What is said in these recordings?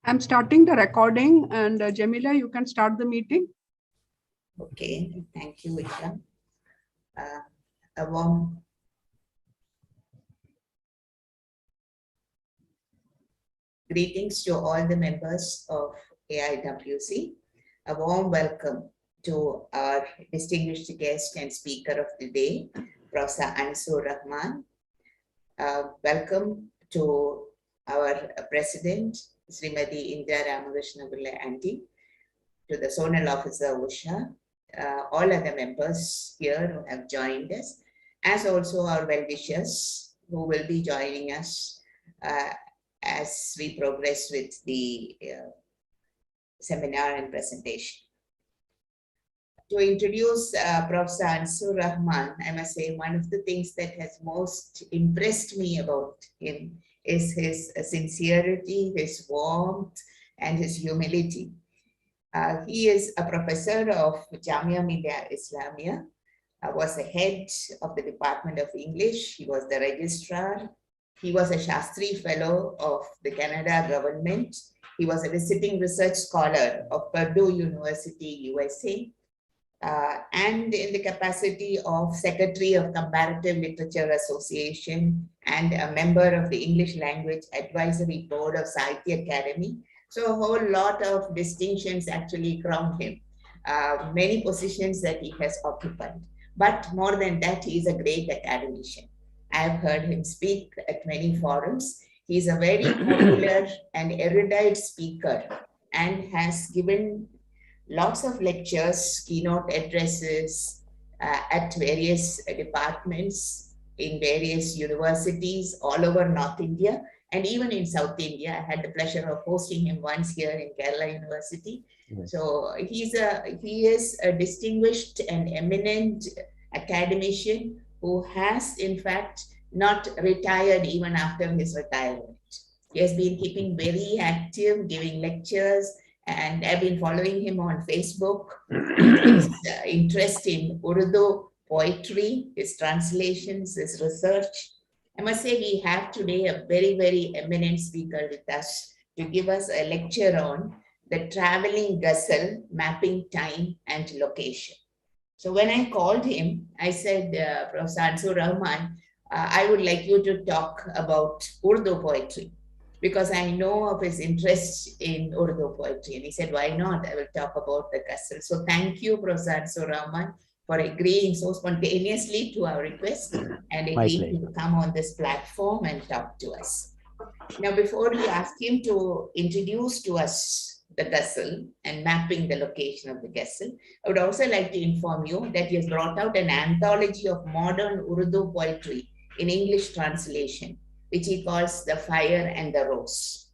I'm starting the recording, and Jamila, you can start the meeting. Okay, thank you, Isha. A warm greetings to all the members of AIWC. A warm welcome to our distinguished guest and speaker of the day, Prof. Anisur Rehman. Welcome to our President, Srimati Indra Ramakrishna Pillai Aunty, to the Zonal Officer Usha, all other members here who have joined us, as also our well-wishers who will be joining us as we progress with the seminar and presentation. To introduce Professor Anisur Rehman, I must say one of the things that has most impressed me about him is his sincerity, his warmth, and his humility. He is a professor of Jamia Millia Islamia, was the head of the Department of English. He was the registrar. He was a Shastri Fellow of the Canada government. He was a visiting research scholar of Purdue University, USA. And in the capacity of Secretary of Comparative Literature Association and a member of the English Language Advisory Board of Sahitya Academy. So a whole lot of distinctions actually crown him, many positions that he has occupied. But more than that, he is a great academician. I've heard him speak at many forums. He's a very popular and erudite speaker and has given lots of lectures, keynote addresses at various departments in various universities all over North India and even in South India. I had the pleasure of hosting him once here in Kerala University. Yes. So he is a distinguished and eminent academician who has in fact not retired even after his retirement. He has been keeping very active, giving lectures, and I've been following him on Facebook. His interest in Urdu poetry, his translations, his research. I must say we have today a very, very eminent speaker with us to give us a lecture on the traveling Gazal, mapping time and location. So when I called him, I said, Professor Anisur Rehman, I would like you to talk about Urdu poetry, because I know of his interest in Urdu poetry. And he said, why not? I will talk about the Gazal. So thank you, Prof. Anisur Rehman, for agreeing so spontaneously to our request and agreeing to come on this platform and talk to us. Now, before we ask him to introduce to us the Gazal and mapping the location of the Gazal, I would also like to inform you that he has brought out an anthology of modern Urdu poetry in English translation, which he calls The Fire and the Rose.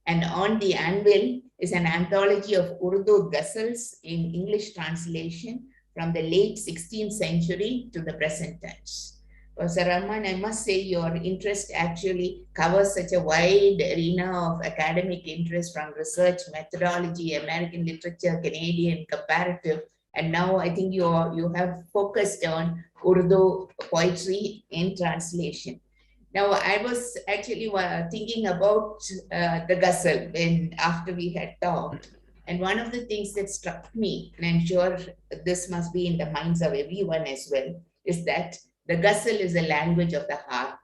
And on the anvil is an anthology of Urdu Ghazals in English translation from the late 16th century to the present times. Professor Rehman, I must say your interest actually covers such a wide arena of academic interest, from research, methodology, American literature, Canadian, comparative, and now I think you have focused on Urdu poetry in translation. Now, I was actually thinking about the Gazal after we had talked. And one of the things that struck me, and I'm sure this must be in the minds of everyone as well, is that the Gazal is a language of the heart,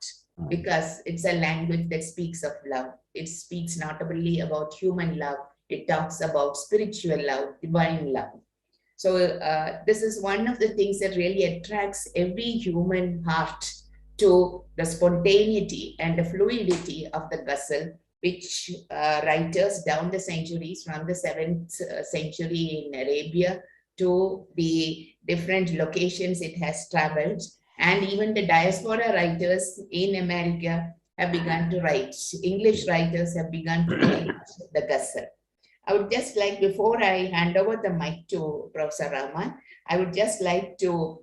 because it's a language that speaks of love. It speaks notably about human love. It talks about spiritual love, divine love. So this is one of the things that really attracts every human heart to the spontaneity and the fluidity of the Gazal, which writers down the centuries, from the 7th century in Arabia to the different locations it has traveled, and even the diaspora writers in America have begun to write. English writers have begun to write the Gazal. I would just like, before I hand over the mic to Professor Rehman, I would just like to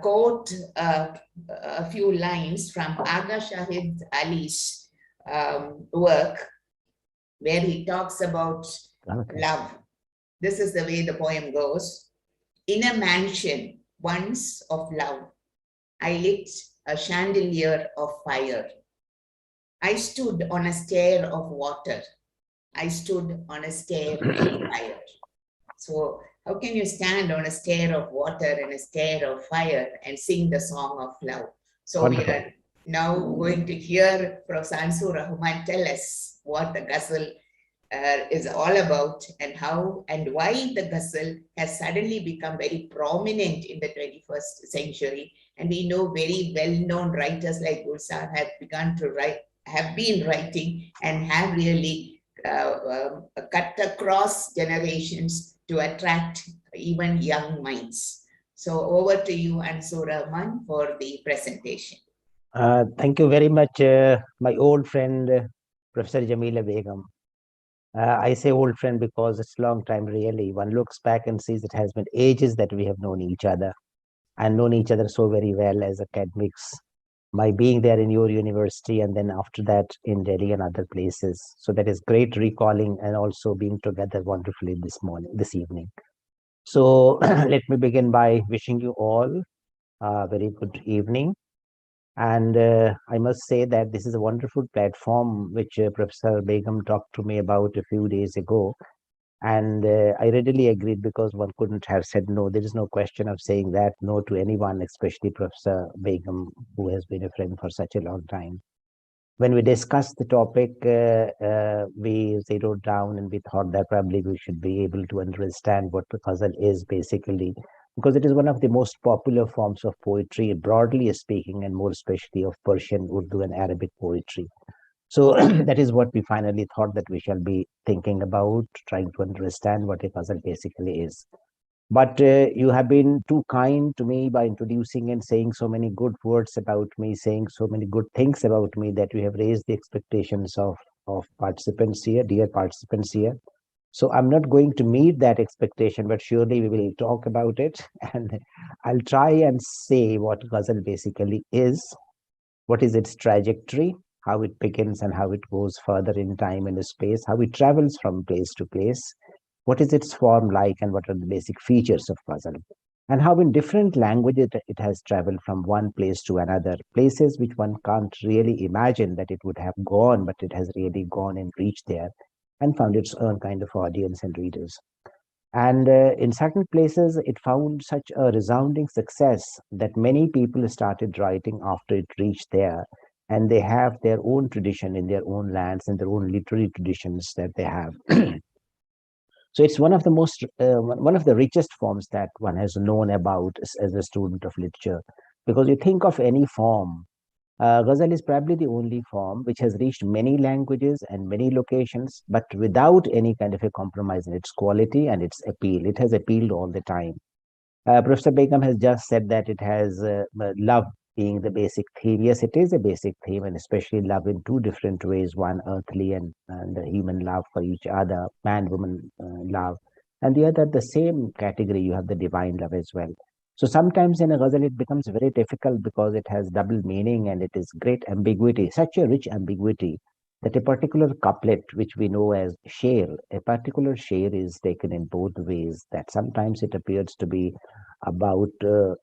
quote a few lines from Aga Shahid Ali's work, where he talks about love. This is the way the poem goes. In a mansion once of love, I lit a chandelier of fire. I stood on a stair of water. I stood on a stair of fire. So how can you stand on a stair of water and a stair of fire and sing the song of love? So we Wonderful. are now going to hear Prof. Anisur Rehman tell us what the Ghazal is all about and how and why the Ghazal has suddenly become very prominent in the 21st century. And we know very well-known writers like Gazal have been writing and have really cut across generations to attract even young minds. So over to you, Anisur Rehman, for the presentation. Thank you very much, my old friend, Professor Jamila Begum. I say old friend because it's a long time, really. One looks back and sees it has been ages that we have known each other and known each other so very well as academics. My being there in your university and then after that in Delhi and other places. So that is great recalling and also being together wonderfully this evening. So let me begin by wishing you all a very good evening. And I must say that this is a wonderful platform which Professor Begum talked to me about a few days ago. And I readily agreed because one couldn't have said no. There is no question of saying that no to anyone, especially Professor Begum, who has been a friend for such a long time. When we discussed the topic, we zeroed down and we thought that probably we should be able to understand what the ghazal is basically, because it is one of the most popular forms of poetry, broadly speaking, and more especially of Persian, Urdu, and Arabic poetry. So that is what we finally thought that we shall be thinking about, trying to understand what a ghazal basically is. But you have been too kind to me by introducing and saying so many good words about me, saying so many good things about me that you have raised the expectations of participants here, dear participants here. So I'm not going to meet that expectation, but surely we will talk about it. And I'll try and say what ghazal basically is, what is its trajectory, how it begins and how it goes further in time and space, how it travels from place to place, what is its form like, and what are the basic features of ghazal, and how in different languages it has traveled from one place to another, places which one can't really imagine that it would have gone, but it has really gone and reached there and found its own kind of audience and readers. And in certain places, it found such a resounding success that many people started writing after it reached there. And they have their own tradition in their own lands and their own literary traditions that they have. So it's one of the one of the richest forms that one has known about as a student of literature. Because you think of any form, Ghazal is probably the only form which has reached many languages and many locations, but without any kind of a compromise in its quality and its appeal. It has appealed all the time. Professor Begum has just said that it has love being the basic theme. Yes, it is a basic theme, and especially love in two different ways, one earthly and the human love for each other, man-woman love, and the other, the same category, you have the divine love as well. So sometimes in a ghazal, it becomes very difficult because it has double meaning and it is great ambiguity, such a rich ambiguity that a particular couplet, which we know as sher, a particular sher is taken in both ways, that sometimes it appears to be about the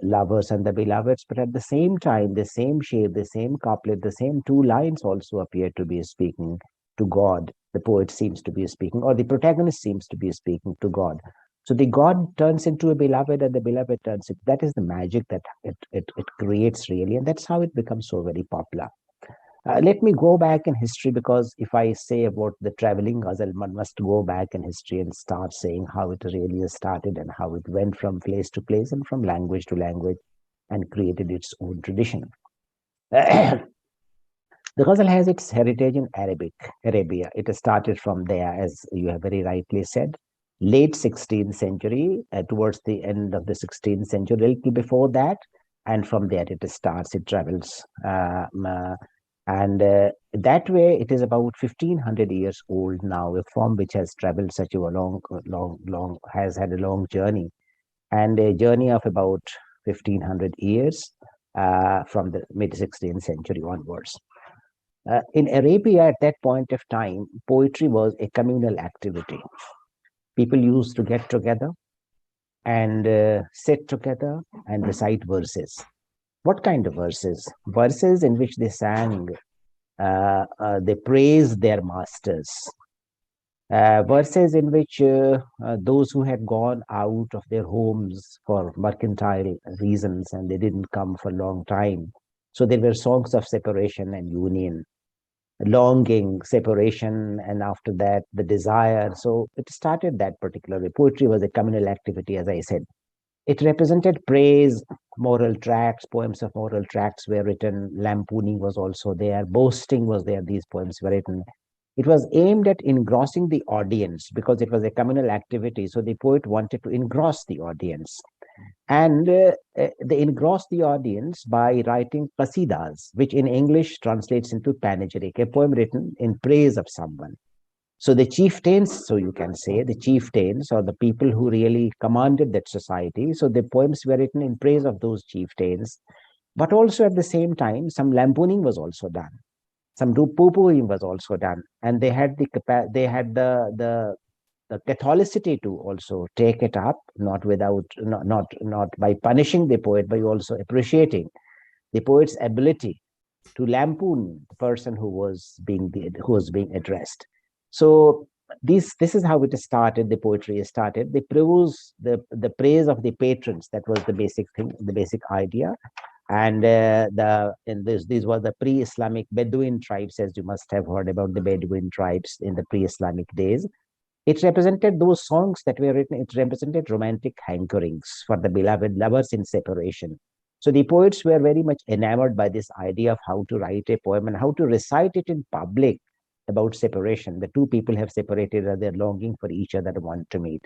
lovers and the beloveds, but at the same time, the same sher, the same couplet, the same two lines also appear to be speaking to God. The poet seems to be speaking, or the protagonist seems to be speaking to God. So the God turns into a beloved and the beloved turns it. That is the magic that it creates really. And that's how it becomes so very popular. Let me go back in history, because if I say about the traveling ghazal, one must go back in history and start saying how it really started and how it went from place to place and from language to language and created its own tradition. The ghazal has its heritage in Arabia. It started from there, as you have very rightly said, late 16th century, towards the end of the 16th century, a little before that, and from there it starts, it travels. And that way, it is about 1500 years old now, a form which has traveled such a has had a long journey, and a journey of about 1500 years from the mid 16th century onwards. In Arabia, at that point of time, poetry was a communal activity. People used to get together and sit together and recite verses. What kind of verses? Verses in which they sang, they praised their masters. verses in which those who had gone out of their homes for mercantile reasons and they didn't come for a long time. So there were songs of separation and union, longing, separation, and after that, the desire. So it started that particularly. Poetry was a communal activity, as I said. It represented praise, moral tracts, poems of moral tracts were written, lampooning was also there, boasting was there, these poems were written. It was aimed at engrossing the audience because it was a communal activity. So the poet wanted to engross the audience. And they engrossed the audience by writing qasidas, which in English translates into panegyric, a poem written in praise of someone. So the chieftains, so you can say the chieftains or the people who really commanded that society. So the poems were written in praise of those chieftains, but also at the same time, some lampooning was also done. Some poo-pooing was also done, and they had the Catholicity to also take it up, not without not by punishing the poet, but also appreciating the poet's ability to lampoon the person who was being addressed. So this is how it started. The poetry started. The praise of the patrons. That was the basic thing, the basic idea. And these were the pre-Islamic Bedouin tribes, as you must have heard about the Bedouin tribes in the pre-Islamic days. It represented those songs that were written. It represented romantic hankerings for the beloved lovers in separation. So the poets were very much enamored by this idea of how to write a poem and how to recite it in public about separation. The two people have separated and they're longing for each other and want to meet.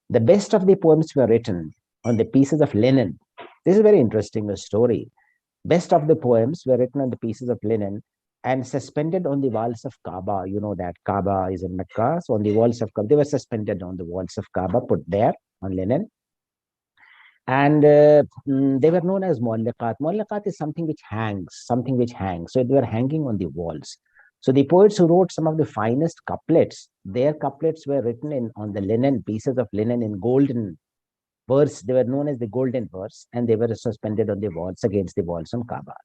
The best of the poems were written on the pieces of linen. This is very interesting story. Best of the poems were written on the pieces of linen and suspended on the walls of Kaaba. You know that Kaaba is in Mecca. So on the walls of Kaaba, they were suspended on the walls of Kaaba, put there on linen. And they were known as muallaqat. Muallaqat is something which hangs, something which hangs. So they were hanging on the walls. So the poets who wrote some of the finest couplets, their couplets were written on the linen, pieces of linen in golden verse. They were known as the golden verse, and they were suspended on the walls against the walls of Kaaba.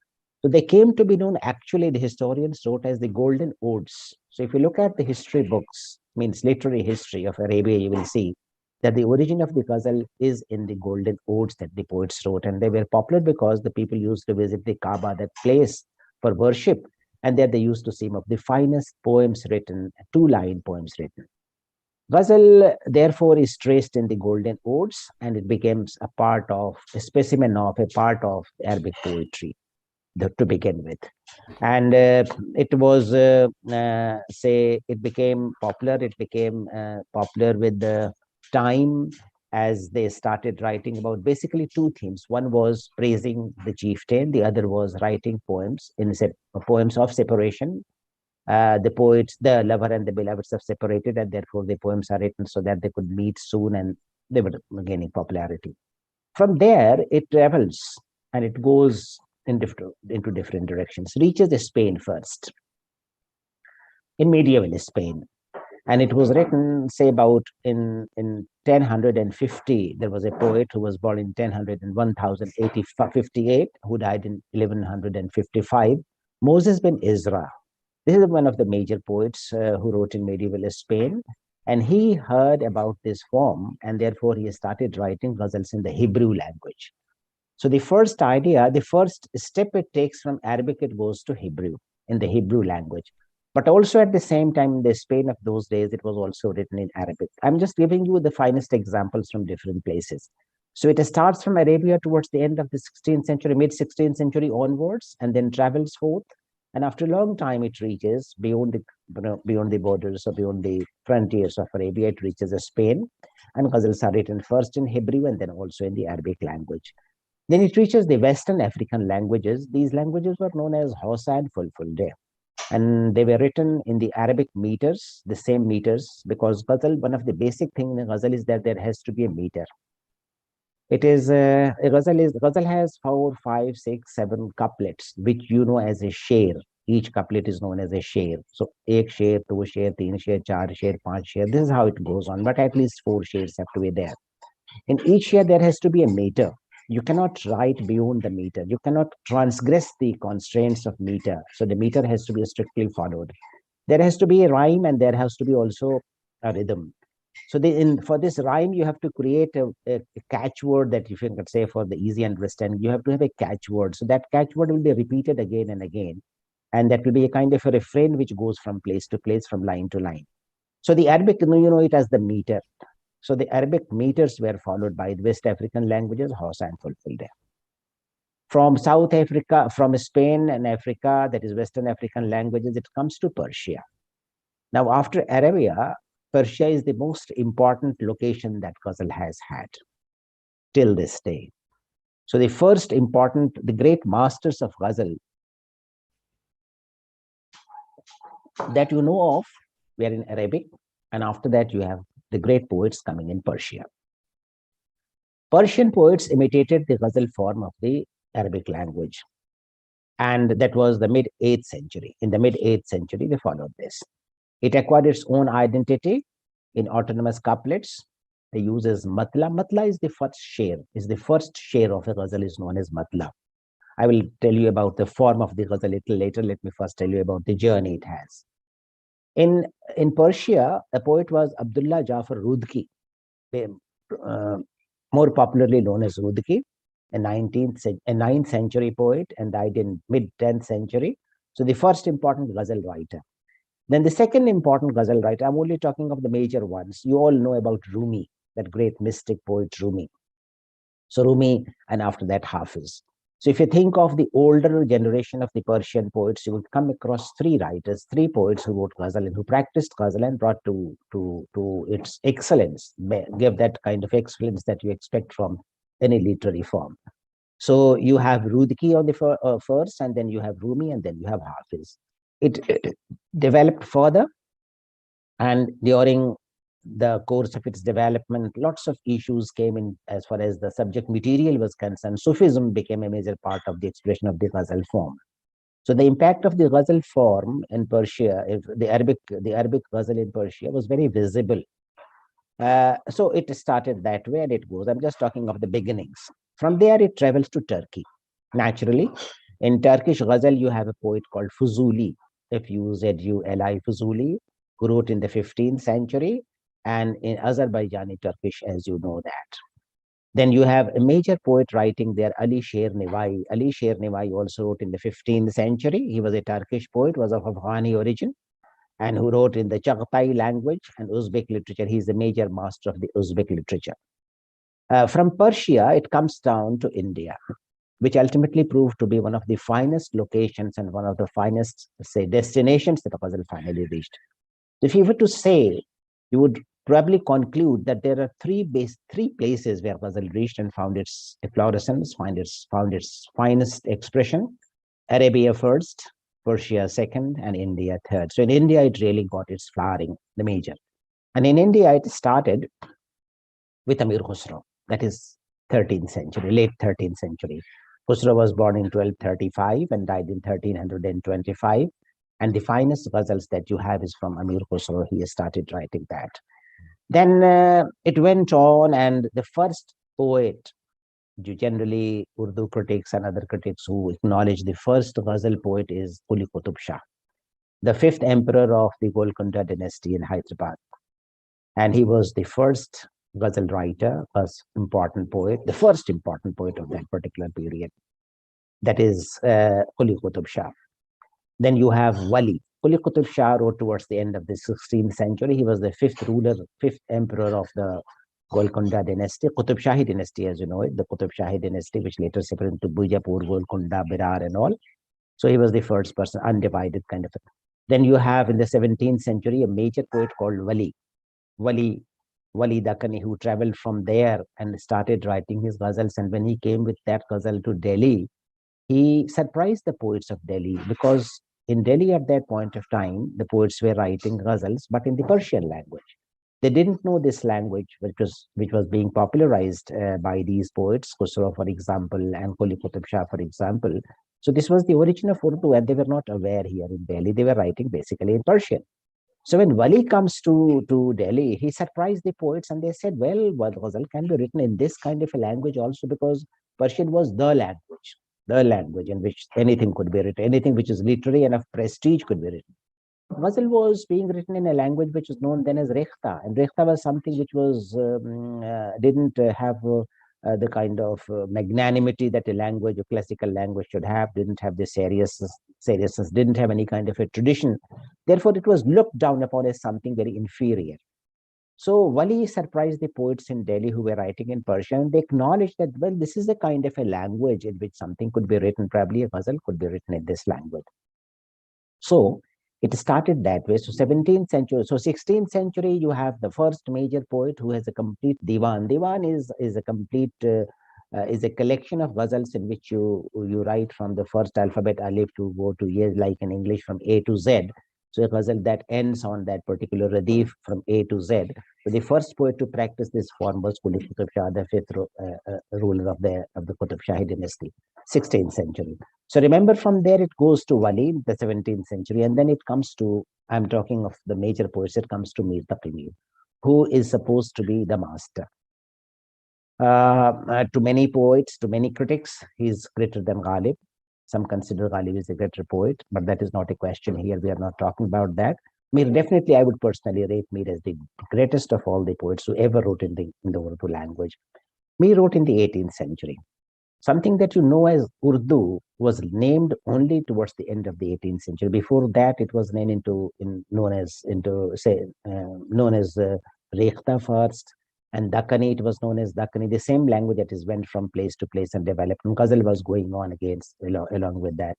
So they came to be known, actually, the historians wrote as the golden odes. So if you look at the history books, means literary history of Arabia, you will see that the origin of the Ghazal is in the golden odes that the poets wrote. And they were popular because the people used to visit the Kaaba, that place for worship. And there they used to see some of the finest poems written, two-line poems written. Ghazal, therefore, is traced in the golden odes, and it becomes a part of, a specimen of, a part of Arabic poetry to begin with. And it was, it became popular. It became popular with the time as they started writing about basically two themes. One was praising the chieftain. The other was writing poems, poems of separation. The poets, the lover and the beloveds have separated, and therefore the poems are written so that they could meet soon, and they were gaining popularity. From there, it travels and it goes into different directions. Reaches Spain first, in medieval Spain, and it was written, say, about in 1050. There was a poet who was born in 1058, who died in 1155. Moses bin Ezra. This is one of the major poets who wrote in medieval Spain, and he heard about this form, and therefore he started writing ghazals in the Hebrew language. So the first idea, the first step it takes from Arabic, it goes to Hebrew, in the Hebrew language. But also at the same time, in the Spain of those days, it was also written in Arabic. I'm just giving you the finest examples from different places. So it starts from Arabia towards the end of the 16th century, mid-16th century onwards, and then travels forth. And after a long time, it reaches beyond the borders or beyond the frontiers of Arabia. It reaches Spain, and ghazals are written first in Hebrew and then also in the Arabic language. Then it reaches the Western African languages. These languages were known as Hausa and Fulfulde, and they were written in the Arabic meters, the same meters, because ghazal, one of the basic things in ghazal is that there has to be a meter. It is ghazal has 4, 5, 6, 7 couplets, which you know as a sher. Each couplet is known as a sher. So, ek sher, two sher, teen sher, char sher, panch sher. This is how it goes on. But at least 4 shares have to be there. In each sher, there has to be a meter. You cannot write beyond the meter. You cannot transgress the constraints of meter. So the meter has to be strictly followed. There has to be a rhyme, and there has to be also a rhythm. So for this rhyme, you have to create a catchword that you can say for the easy understanding. You have to have a catchword. So that catchword will be repeated again and again. And that will be a kind of a refrain which goes from place to place, from line to line. So the Arabic, you know it as the meter. So the Arabic meters were followed by the West African languages, Hausa and Fulfilled. From South Africa, from Spain and Africa, that is Western African languages, it comes to Persia. Now, after Arabia, Persia is the most important location that Ghazal has had till this day. So the first important, the great masters of Ghazal that you know of were in Arabic, and after that you have the great poets coming in Persia. Persian poets imitated the Ghazal form of the Arabic language, and that was the mid-8th century. In the mid-8th century, they followed this. It acquired its own identity in autonomous couplets. They use as matla. Matla is the first share of a ghazal is known as matla. I will tell you about the form of the ghazal a little later. Let me first tell you about the journey it has. In Persia, the poet was Abdullah Jafar Rudki, more popularly known as Rudki, a 9th century poet, and died in mid-10th century. So the first important ghazal writer. Then the second important ghazal writer, I'm only talking of the major ones. You all know about Rumi, that great mystic poet Rumi. So Rumi, and after that Hafiz. So if you think of the older generation of the Persian poets, you would come across three writers, three poets who wrote ghazal and who practiced ghazal and brought to its excellence, give that kind of excellence that you expect from any literary form. So you have Rudki on the first, and then you have Rumi, and then you have Hafiz. It developed further, and during the course of its development, lots of issues came in as far as the subject material was concerned. Sufism became a major part of the expression of the ghazal form. So the impact of the ghazal form in Persia, the Arabic ghazal in Persia was very visible. So it started that way, and it goes. I'm just talking of the beginnings. From there, it travels to Turkey. Naturally, in Turkish ghazal, you have a poet called Fuzuli, F-U-Z-U-L-I, Fuzuli, who wrote in the 15th century, and in Azerbaijani Turkish, as you know that. Then you have a major poet writing there, Ali Sher Nivai. Ali Sher Nivai also wrote in the 15th century. He was a Turkish poet, was of Afghani origin, and who wrote in the Chagatai language and Uzbek literature. He's the major master of the Uzbek literature. From Persia, it comes down to India, which ultimately proved to be one of the finest locations and one of the finest, say, destinations that Ghazal finally reached. If you were to say, you would probably conclude that there are three places where Ghazal reached and found its efflorescence, found its finest expression: Arabia first, Persia second, and India third. So in India, it really got its flowering, the major. And in India, it started with Amir Khusro, that is 13th century, late 13th century. Khusro was born in 1235 and died in 1325. And the finest ghazals that you have is from Amir Khusro. He started writing that. Then it went on, and the first poet, generally Urdu critics and other critics who acknowledge the first ghazal poet, is Quli Qutub Shah, the 5th emperor of the Golconda dynasty in Hyderabad. And he was the first ghazal writer, first important poet, the first important poet of that particular period. That is Quli Qutub Shah. Then you have Wali. Quli Qutub Shah wrote towards the end of the 16th century. He was the 5th emperor of the Golconda dynasty, Qutub Shahi dynasty, as you know it, the Qutub Shahi dynasty, which later separated into Bijapur, Golconda, Berar, and all. So he was the first person, undivided kind of. Then you have in the 17th century a major poet called Wali Dakkani, who traveled from there and started writing his ghazals. And when he came with that ghazal to Delhi, he surprised the poets of Delhi, because in Delhi at that point of time, the poets were writing ghazals, but in the Persian language. They didn't know this language, which was being popularized by these poets, Khusro, for example, and Quli Qutub Shah, for example. So this was the origin of Urdu, and they were not aware here in Delhi. They were writing basically in Persian. So when Wali comes to Delhi, he surprised the poets, and they said, well, ghazal can be written in this kind of a language also, because Persian was the language in which anything could be written, anything which is literary and of prestige could be written. Ghazal was being written in a language which was known then as Rekhta, and Rekhta was something which was didn't have the kind of magnanimity that a language, a classical language should have, didn't have the seriousness, didn't have any kind of a tradition. Therefore, it was looked down upon as something very inferior. So Wali surprised the poets in Delhi who were writing in Persian. They acknowledged that, well, this is a kind of a language in which something could be written, probably a ghazal could be written in this language. So it started that way. So 17th century, so 16th century, you have the first major poet who has a complete divan. Divan is a complete is a collection of ghazals in which you write from the first alphabet alif to go to years, like in English from A to Z. So a ghazal that ends on that particular radif from A to Z. So the first poet to practice this form was Quli Qutb Shah, the fifth ruler of the Qutb Shahi dynasty, 16th century. So remember, from there it goes to Wali, the 17th century, and then it comes to, I'm talking of the major poets, it comes to Mir Taqi Mir, who is supposed to be the master. To many poets, to many critics, he's greater than Ghalib. Some consider Ghalib is a greater poet, but that is not a question here. We are not talking about that. Mir, definitely, I would personally rate Mir as the greatest of all the poets who ever wrote in the Urdu language. Mir wrote in the 18th century. Something that you know as Urdu was named only towards the end of the 18th century. Before that, it was named known as Rekhta first, and Dakkani, it was known as Dakkani, the same language that is went from place to place and developed. And Ghazal was going on along with that.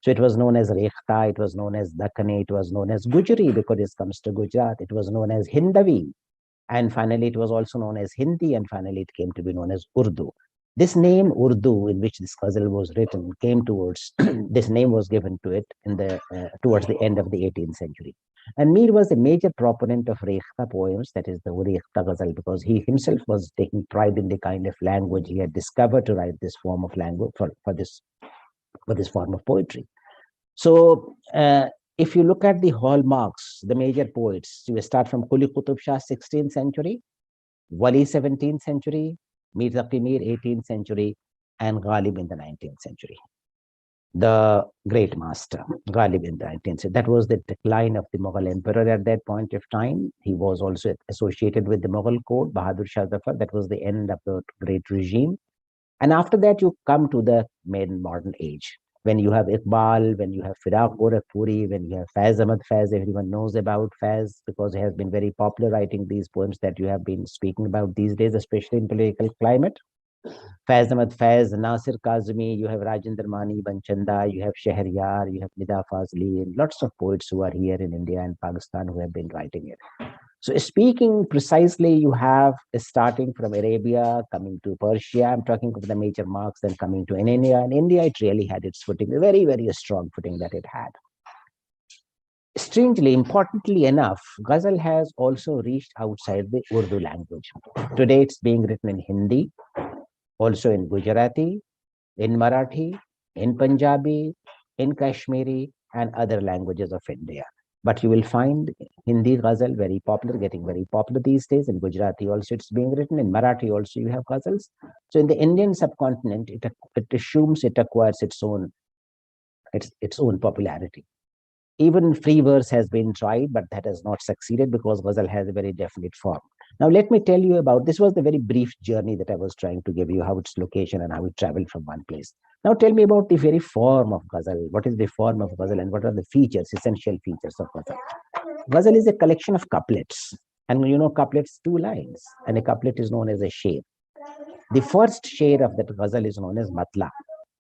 So it was known as Rekhta, it was known as Dakkani, it was known as Gujri because it comes to Gujarat, it was known as Hindavi, and finally it was also known as Hindi, and finally it came to be known as Urdu. This name Urdu, in which this ghazal was written, came towards this name was given to it in the towards the end of the 18th century. And Mir was a major proponent of Rekhta poems, that is the Rekhta ghazal, because he himself was taking pride in the kind of language he had discovered to write this form of language for this form of poetry. So if you look at the hallmarks, the major poets, you start from Quli Qutb Shah, 16th century, Wali, 17th century, Mir Taqi Mir, 18th century, and Ghalib in the 19th century. The great master, Ghalib in the 19th century. That was the decline of the Mughal emperor at that point of time. He was also associated with the Mughal court, Bahadur Shah Zafar. That was the end of the great regime. And after that, you come to the modern age, when you have Iqbal, when you have Firaq Gorakhpuri, when you have Faiz Ahmad Faiz. Everyone knows about Faiz because he has been very popular writing these poems that you have been speaking about these days, especially in political climate. Faiz Ahmad Faiz, Nasir Kazmi, you have Rajendra Mani Banchanda, you have Shahriyar, you have Nida Fazli, and lots of poets who are here in India and Pakistan who have been writing it. So speaking precisely, you have starting from Arabia, coming to Persia. I'm talking of the major marks, then coming to India. In India, it really had its footing, a very, very strong footing that it had. Strangely, importantly enough, Ghazal has also reached outside the Urdu language. Today, it's being written in Hindi, also in Gujarati, in Marathi, in Punjabi, in Kashmiri, and other languages of India. But you will find Hindi ghazal very popular, getting very popular these days. In Gujarati also it's being written. In Marathi also you have ghazals. So in the Indian subcontinent, it assumes it acquires its own popularity. Even free verse has been tried, but that has not succeeded because ghazal has a very definite form. Now, let me tell you about, this was the very brief journey that I was trying to give you, how its location and how it traveled from one place. Now, tell me about the very form of ghazal. What is the form of ghazal and what are the features, essential features of ghazal? Ghazal is a collection of couplets. And you know, couplets, 2 lines. And a couplet is known as a sher. The first sher of that ghazal is known as matla,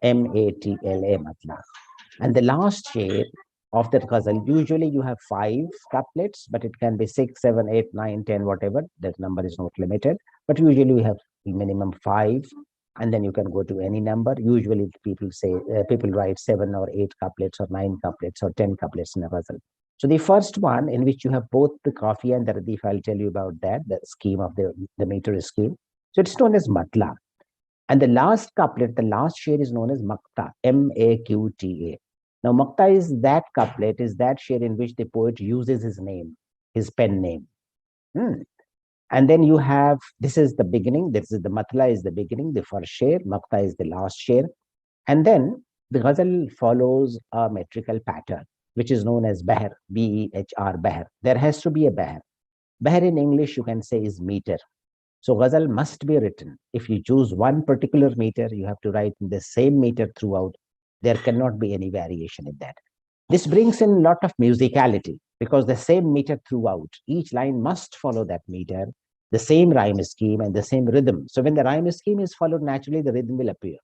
M-A-T-L-A, matla. And the last sher of that ghazal, usually you have 5 couplets, but it can be 6, 7, 8, 9, 10, whatever. That number is not limited, but usually we have minimum 5, and then you can go to any number. Usually people write 7 or 8 couplets or 9 couplets or 10 couplets in a ghazal. So the first one, in which you have both the qafiya and the radif, I'll tell you about that, the scheme of the meter scheme. So it's known as matla. And the last couplet, the last sher is known as maqta, M-A-Q-T-A. Now, maqta is that couplet, is that sher in which the poet uses his name, his pen name. And then you have, this is the beginning, this is the matla is the beginning, the first sher, maqta is the last sher. And then the ghazal follows a metrical pattern. which is known as behr, B-E-H-R, behr. There has to be a behr. Behr in English, you can say, is meter. So ghazal must be written. If you choose one particular meter, you have to write in the same meter throughout. There cannot be any variation in that. This brings in a lot of musicality because the same meter throughout. Each line must follow that meter, the same rhyme scheme and the same rhythm. So when the rhyme scheme is followed, naturally the rhythm will appear.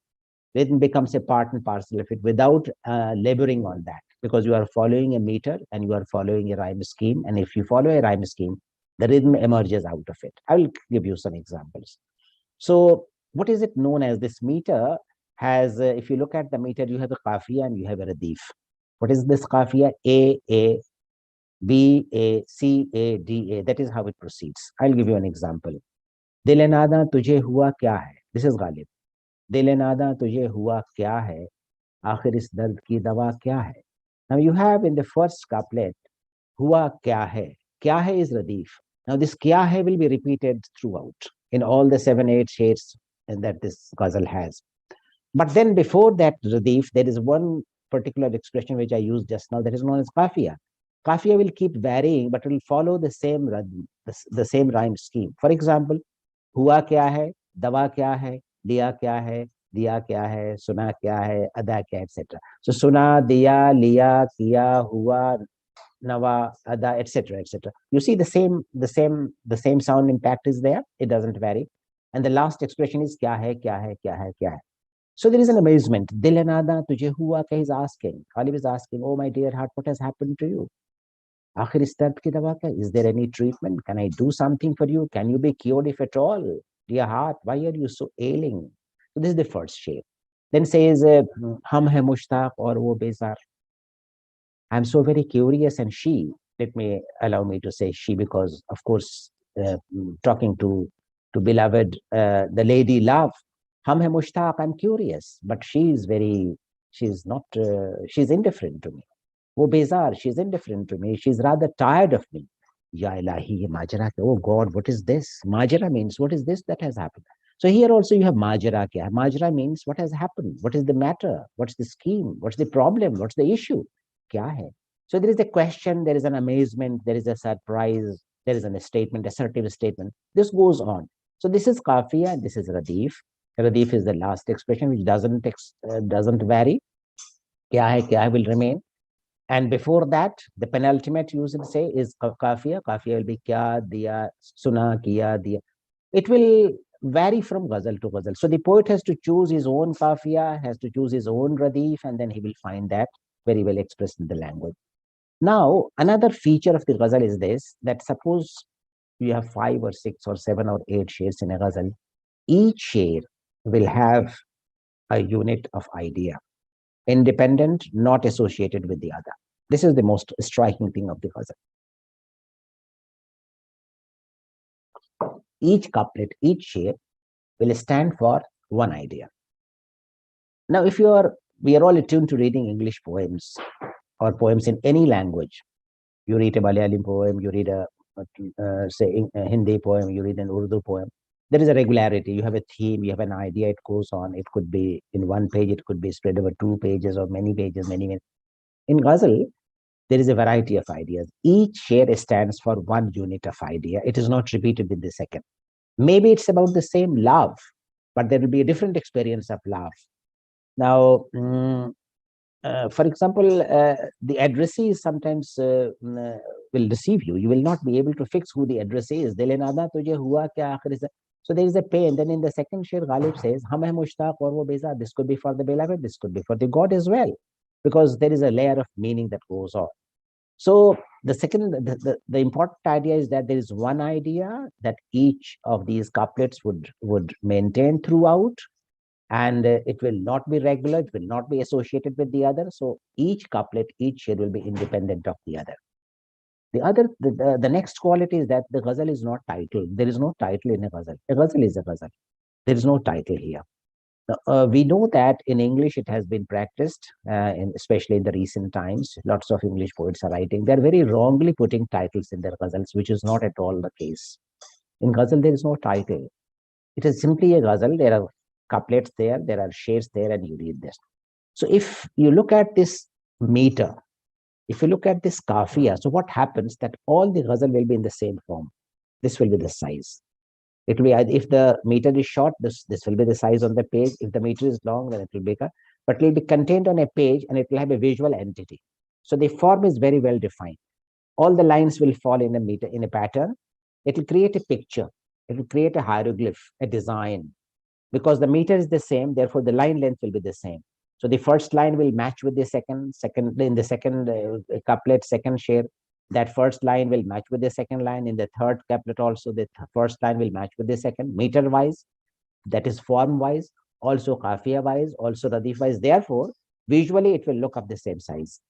Rhythm becomes a part and parcel of it without laboring on that, because you are following a meter and you are following a rhyme scheme. And if you follow a rhyme scheme, the rhythm emerges out of it. I will give you some examples. So what is it known as? This meter has, if you look at the meter, you have a qafiya and you have a radif. What is this qafiya? A, B, A, C, A, D, A. That is how it proceeds. I'll give you an example. Dil nada tujhe hua kya hai? This is Ghalib. Dil nada tujhe hua kya hai? Aakhir is dard ki dawa kya hai? Now you have in the first couplet, hua kya hai? Kya hai is radif. Now this kya hai will be repeated throughout in all the 7-8 shades that this ghazal has. But then before that radif, there is one particular expression which I used just now that is known as qafiya. Qafiya will keep varying, but will follow the same the same rhyme scheme. For example, hua kya hai, dawa kya hai, liya kya hai, diya kya hai, suna kya hai, ada kya, etc. So suna, diya, liya, kiya, hua, nawa, ada, etc., etc. You see the same sound impact is there. It doesn't vary. And the last expression is kya hai, kya hai, kya hai, kya hai. So there is an amazement. Dil nada tujhe hua kya is asking. Ghalib is asking, oh my dear heart, what has happened to you? Aakhir is dard ki dawa kya? Is there any treatment? Can I do something for you? Can you be cured if at all? Dear heart, why are you so ailing? So this is the first shade. Then says, hum hai mushtaq aur wo bezar. I'm so very curious, and she, allow me to say she, because of course, talking to beloved, the lady love, hum hai mushtaq, I'm curious, but she's not, she's indifferent to me. Wo bezar, she's indifferent to me. She's rather tired of me. Ya ilahi, majra, oh God, what is this? Majra means, what is this that has happened? So here also you have majra kya. Majra means what has happened? What is the matter? What's the scheme? What's the problem? What's the issue? Kya hai? So there is a question, there is an amazement, there is a surprise, there is a statement, assertive statement. This goes on. So this is qafiya and this is radif. Radif is the last expression which doesn't vary. Kya hai will remain. And before that, the penultimate you should say is qafiya. Qafiya will be kya, diya, suna, kiya, diya. It will vary from ghazal to ghazal. So the poet has to choose his own qafiya, has to choose his own radif, and then he will find that very well expressed in the language. Now, another feature of the ghazal is this, that suppose you have 5 or 6 or 7 or 8 shades in a ghazal, each shade will have a unit of idea, independent, not associated with the other. This is the most striking thing of the ghazal. Each couplet, each shade will stand for one idea. Now, we are all attuned to reading English poems or poems in any language. You read a Malayalam poem, you read a Hindi poem, you read an Urdu poem. There is a regularity. You have a theme, you have an idea, it goes on. It could be in one page, it could be spread over 2 pages or many pages, many. In ghazal, there is a variety of ideas. Each shade stands for one unit of idea. It is not repeated with the second. Maybe it's about the same love, but there will be a different experience of love. Now, for example, the addressee sometimes will deceive you. You will not be able to fix who the addressee is. So there is a pain. Then in the second share, Ghalib says, Hum hai mushtaq aur wo bezar. This could be for the beloved, this could be for the God as well, because there is a layer of meaning that goes on. So the important idea is that there is one idea that each of these couplets would maintain throughout, and it will not be regular, it will not be associated with the other. So each couplet, each shade will be independent of the other. The next quality is that the ghazal is not titled. There is no title in a ghazal. A ghazal is a ghazal. There is no title here. We know that in English it has been practiced, especially in the recent times. Lots of English poets are writing. They're very wrongly putting titles in their ghazals, which is not at all the case. In ghazal, there is no title. It is simply a ghazal. There are couplets there are shades there, and you read this. So if you look at this meter, If you look at this kafiya, so what happens that all the ghazal will be in the same form. This will be the size. It will be, if the meter is short, this will be the size on the page. If the meter is long, then it will be bigger, but it will be contained on a page and it will have a visual entity. So the form is very well defined. All the lines will fall in a meter, in a pattern. It will create a picture. It will create a hieroglyph, a design. Because the meter is the same, therefore the line length will be the same. So the first line will match with the second in the second couplet, second share. That first line will match with the second line. In the third couplet also, the first line will match with the second, meter wise, that is form wise, also kafiya wise, also radif wise. Therefore, visually it will look of the same size.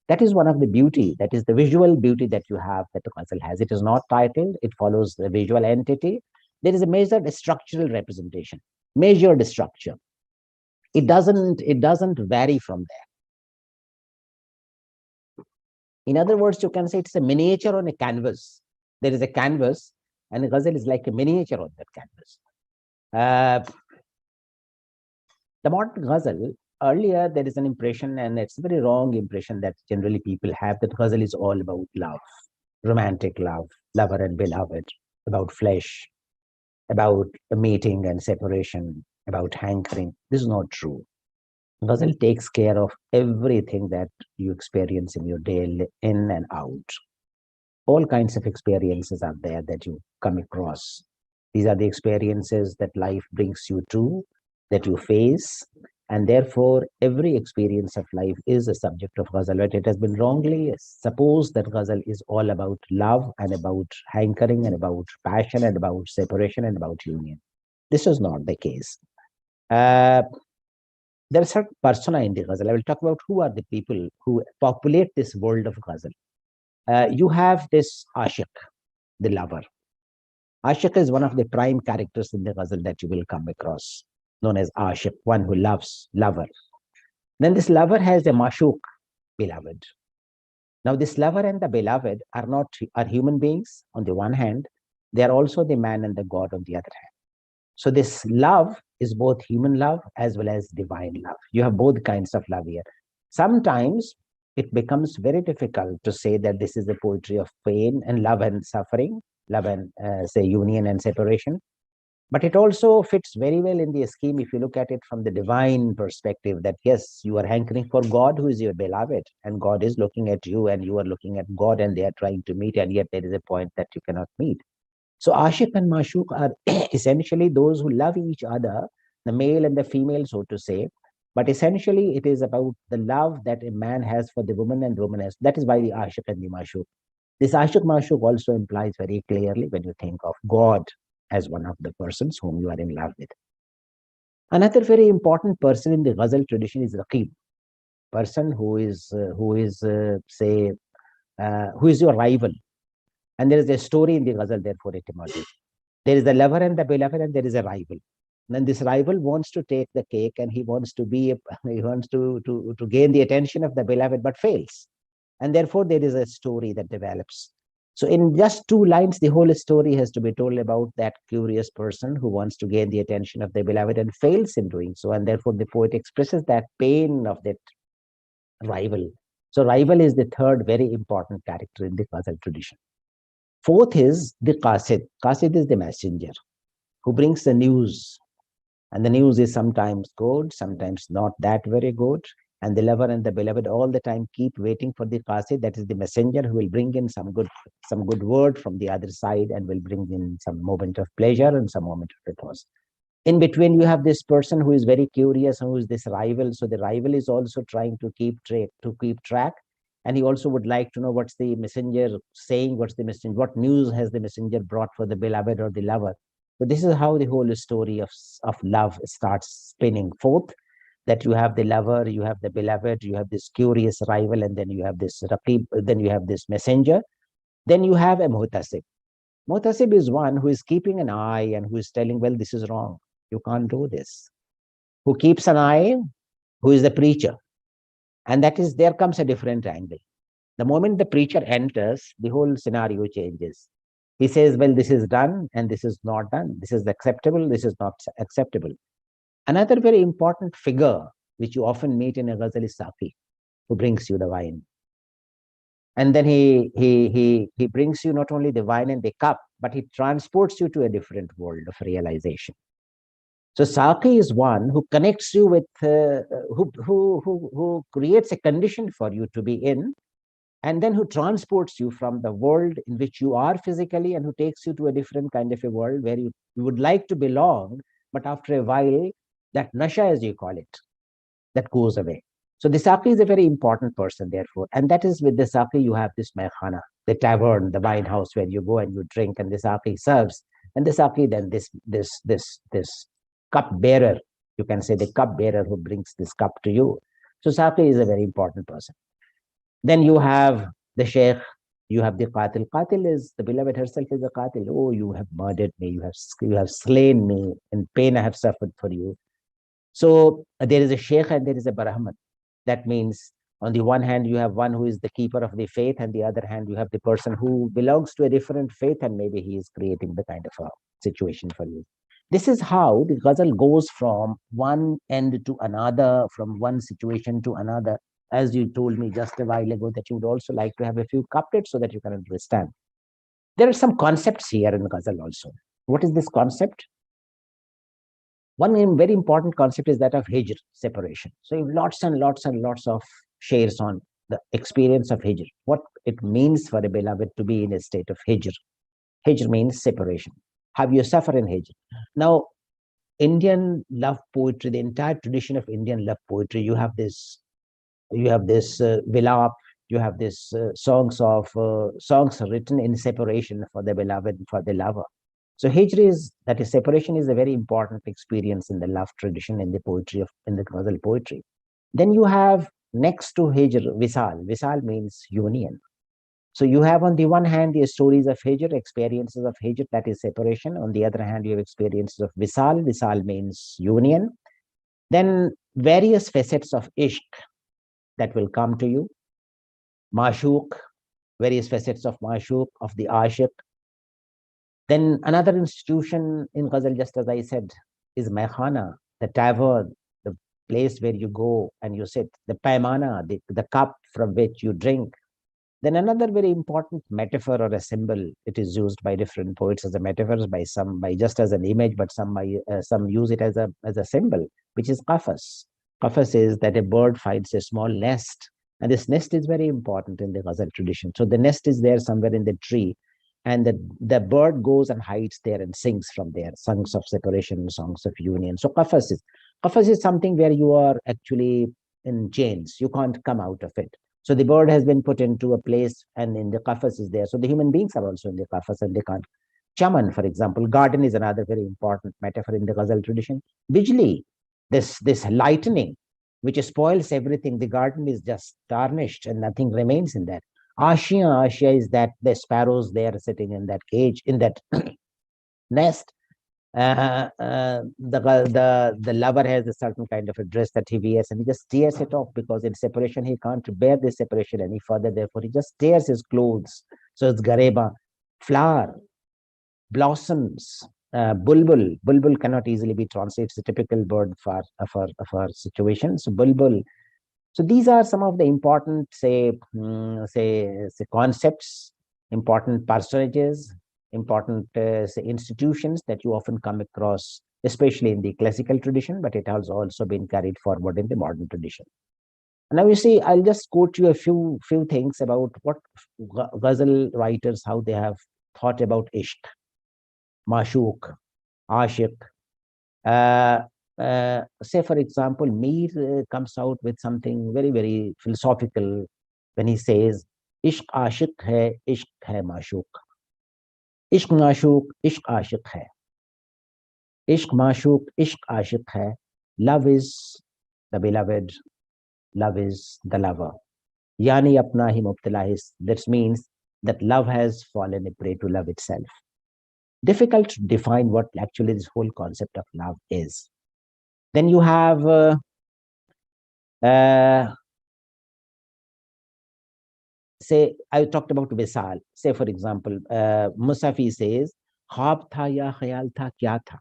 That is one of the beauty, that is the visual beauty that you have, that the Ghazal has. It is not titled, it follows the visual entity. There is a measured structural representation, measured structure. It doesn't vary from there. In other words, you can say it's a miniature on a canvas. There is a canvas, and the Ghazal is like a miniature on that canvas. The modern Ghazal, earlier there is an impression, and it's a very wrong impression that generally people have, that Ghazal is all about love, romantic love, lover and beloved, about flesh, about a meeting and separation, about hankering. This is not true. Ghazal takes care of everything that you experience in your day, in and out. All kinds of experiences are there that you come across. These are the experiences that life brings you to, that you face, and therefore every experience of life is a subject of Ghazal. But it has been wrongly supposed that Ghazal is all about love and about hankering and about passion and about separation and about union. This is not the case. There are certain persona in the Ghazal. I will talk about who are the people who populate this world of Ghazal. You have this Ashik, the lover. Ashik is one of the prime characters in the Ghazal that you will come across, known as Ashik, one who loves, lover. Then this lover has a Mashuk, beloved. Now this lover and the beloved are human beings on the one hand. They are also the man and the God on the other hand. So this love is both human love as well as divine love. You have both kinds of love here. Sometimes it becomes very difficult to say that this is the poetry of pain and love and suffering, love and say union and separation. But it also fits very well in the scheme if you look at it from the divine perspective, that yes, you are hankering for God, who is your beloved, and God is looking at you and you are looking at God, and they are trying to meet, and yet there is a point that you cannot meet. So Ashik and Mashuk are essentially those who love each other, the male and the female, so to say. But essentially, it is about the love that a man has for the woman and the woman has. That is why the Ashik and the Mashuk. This Ashik Mashuk also implies very clearly when you think of God as one of the persons whom you are in love with. Another very important person in the Ghazal tradition is Raqib, person who is your rival. And there is a story in the Ghazal, therefore it emerges. There is the lover and the beloved, and there is a rival. And this rival wants to take the cake, and he wants to gain the attention of the beloved, but fails. And therefore there is a story that develops. So in just 2 lines, the whole story has to be told about that curious person who wants to gain the attention of the beloved and fails in doing so. And therefore the poet expresses that pain of that rival. So rival is the third very important character in the Ghazal tradition. Fourth is the Qasid. Qasid is the messenger who brings the news. And the news is sometimes good, sometimes not that very good. And the lover and the beloved all the time keep waiting for the Qasid, that is the messenger who will bring in some good word from the other side and will bring in some moment of pleasure and some moment of repose. In between, you have this person who is very curious, who is this rival. So the rival is also trying to keep track. And he also would like to know what's the messenger saying, what news has the messenger brought for the beloved or the lover. So this is how the whole story of love starts spinning forth, that you have the lover, you have the beloved, you have this curious rival, and then you have this raqib, then you have this messenger. Then you have a muhtasib. Muhtasib is one who is keeping an eye and who is telling, well, this is wrong. You can't do this. Who keeps an eye, who is the preacher. And that is, there comes a different angle. The moment the preacher enters, the whole scenario changes. He says, well, this is done and this is not done. This is acceptable, this is not acceptable. Another very important figure which you often meet in a Ghazal is Safi, who brings you the wine. And then he brings you not only the wine and the cup, but he transports you to a different world of realization. So Saki is one who connects you with, who creates a condition for you to be in, and then who transports you from the world in which you are physically and who takes you to a different kind of a world where you would like to belong, but after a while, that nasha, as you call it, that goes away. So the Saki is a very important person, therefore. And that is with the Saki, you have this Mehkhana, the tavern, the wine house where you go and you drink, and the Saki serves. And the Saki, then this cup bearer, you can say the cup bearer who brings this cup to you. So Saki is a very important person. Then you have the Sheikh, you have the Qatil. Qatil is the beloved herself is a Qatil. Oh, you have murdered me, you have slain me, in pain I have suffered for you. So there is a Sheikh and there is a Brahman. That means on the one hand, you have one who is the keeper of the faith, and the other hand, you have the person who belongs to a different faith, and maybe he is creating the kind of a situation for you. This is how the ghazal goes from one end to another, from one situation to another. As you told me just a while ago that you would also like to have a few couplets so that you can understand. There are some concepts here in ghazal also. What is this concept? One very important concept is that of hijr, separation. So lots and lots and lots of shares on the experience of hijr, what it means for a beloved to be in a state of hijr. Hijr means separation. How you suffer in hijr. Now, Indian love poetry, the entire tradition of Indian love poetry, you have this vilap, you have this songs written in separation for the beloved, for the lover. So hijr is, that is, separation is a very important experience in the love tradition, in the poetry of, in the ghazal poetry. Then you have next to hijr, visal. Visal means union. So you have on the one hand the stories of hijr, experiences of hijr, that is separation. On the other hand, you have experiences of visal. Visal means union. Then various facets of ishq that will come to you. Mashuq, various facets of mashuq, of the ashiq. Then another institution in ghazal, just as I said, is Mehkhana, the tavern, the place where you go and you sit, the paimana, the cup from which you drink. Then another very important metaphor or a symbol, it is used by different poets as a metaphor, by some by just as an image, but some use it as a symbol, which is qafas. Qafas is that a bird finds a small nest, and this nest is very important in the ghazal tradition. So the nest is there somewhere in the tree, and the bird goes and hides there and sings from there, songs of separation, songs of union. So qafas is something where you are actually in chains, you can't come out of it. So the bird has been put into a place, and in the qafas is there. So the human beings are also in the qafas, and they can't. Chaman, for example, garden is another very important metaphor in the ghazal tradition. Bijli, this lightning, which spoils everything. The garden is just tarnished and nothing remains in that. Ashia is that the sparrows, they are sitting in that cage, in that nest. The lover has a certain kind of a dress that he wears, and he just tears it off because in separation he can't bear this separation any further. Therefore, he just tears his clothes. So it's gareba, flower, blossoms, bulbul. Bulbul cannot easily be translated. It's a typical bird for our situation. So bulbul. So these are some of the important, say concepts, important personages, important say institutions that you often come across, especially in the classical tradition, but it has also been carried forward in the modern tradition. Now you see, I'll just quote you a few things about what ghazal writers, how they have thought about ishq, mashuq, ashiq. Say, for example, Mir comes out with something very, very philosophical when he says, Ishq hai mashuq. Ishq mashuq, ishq ashiq hai. Ishq mashuq, ishq ashiq hai. Love is the beloved, love is the lover. Yani apna hi mubtala hai. That means that love has fallen a prey to love itself. Difficult to define what actually this whole concept of love is. Then you have say, I talked about Visal. Say, for example, Musafi says, Khab tha ya khayal tha, kya tha?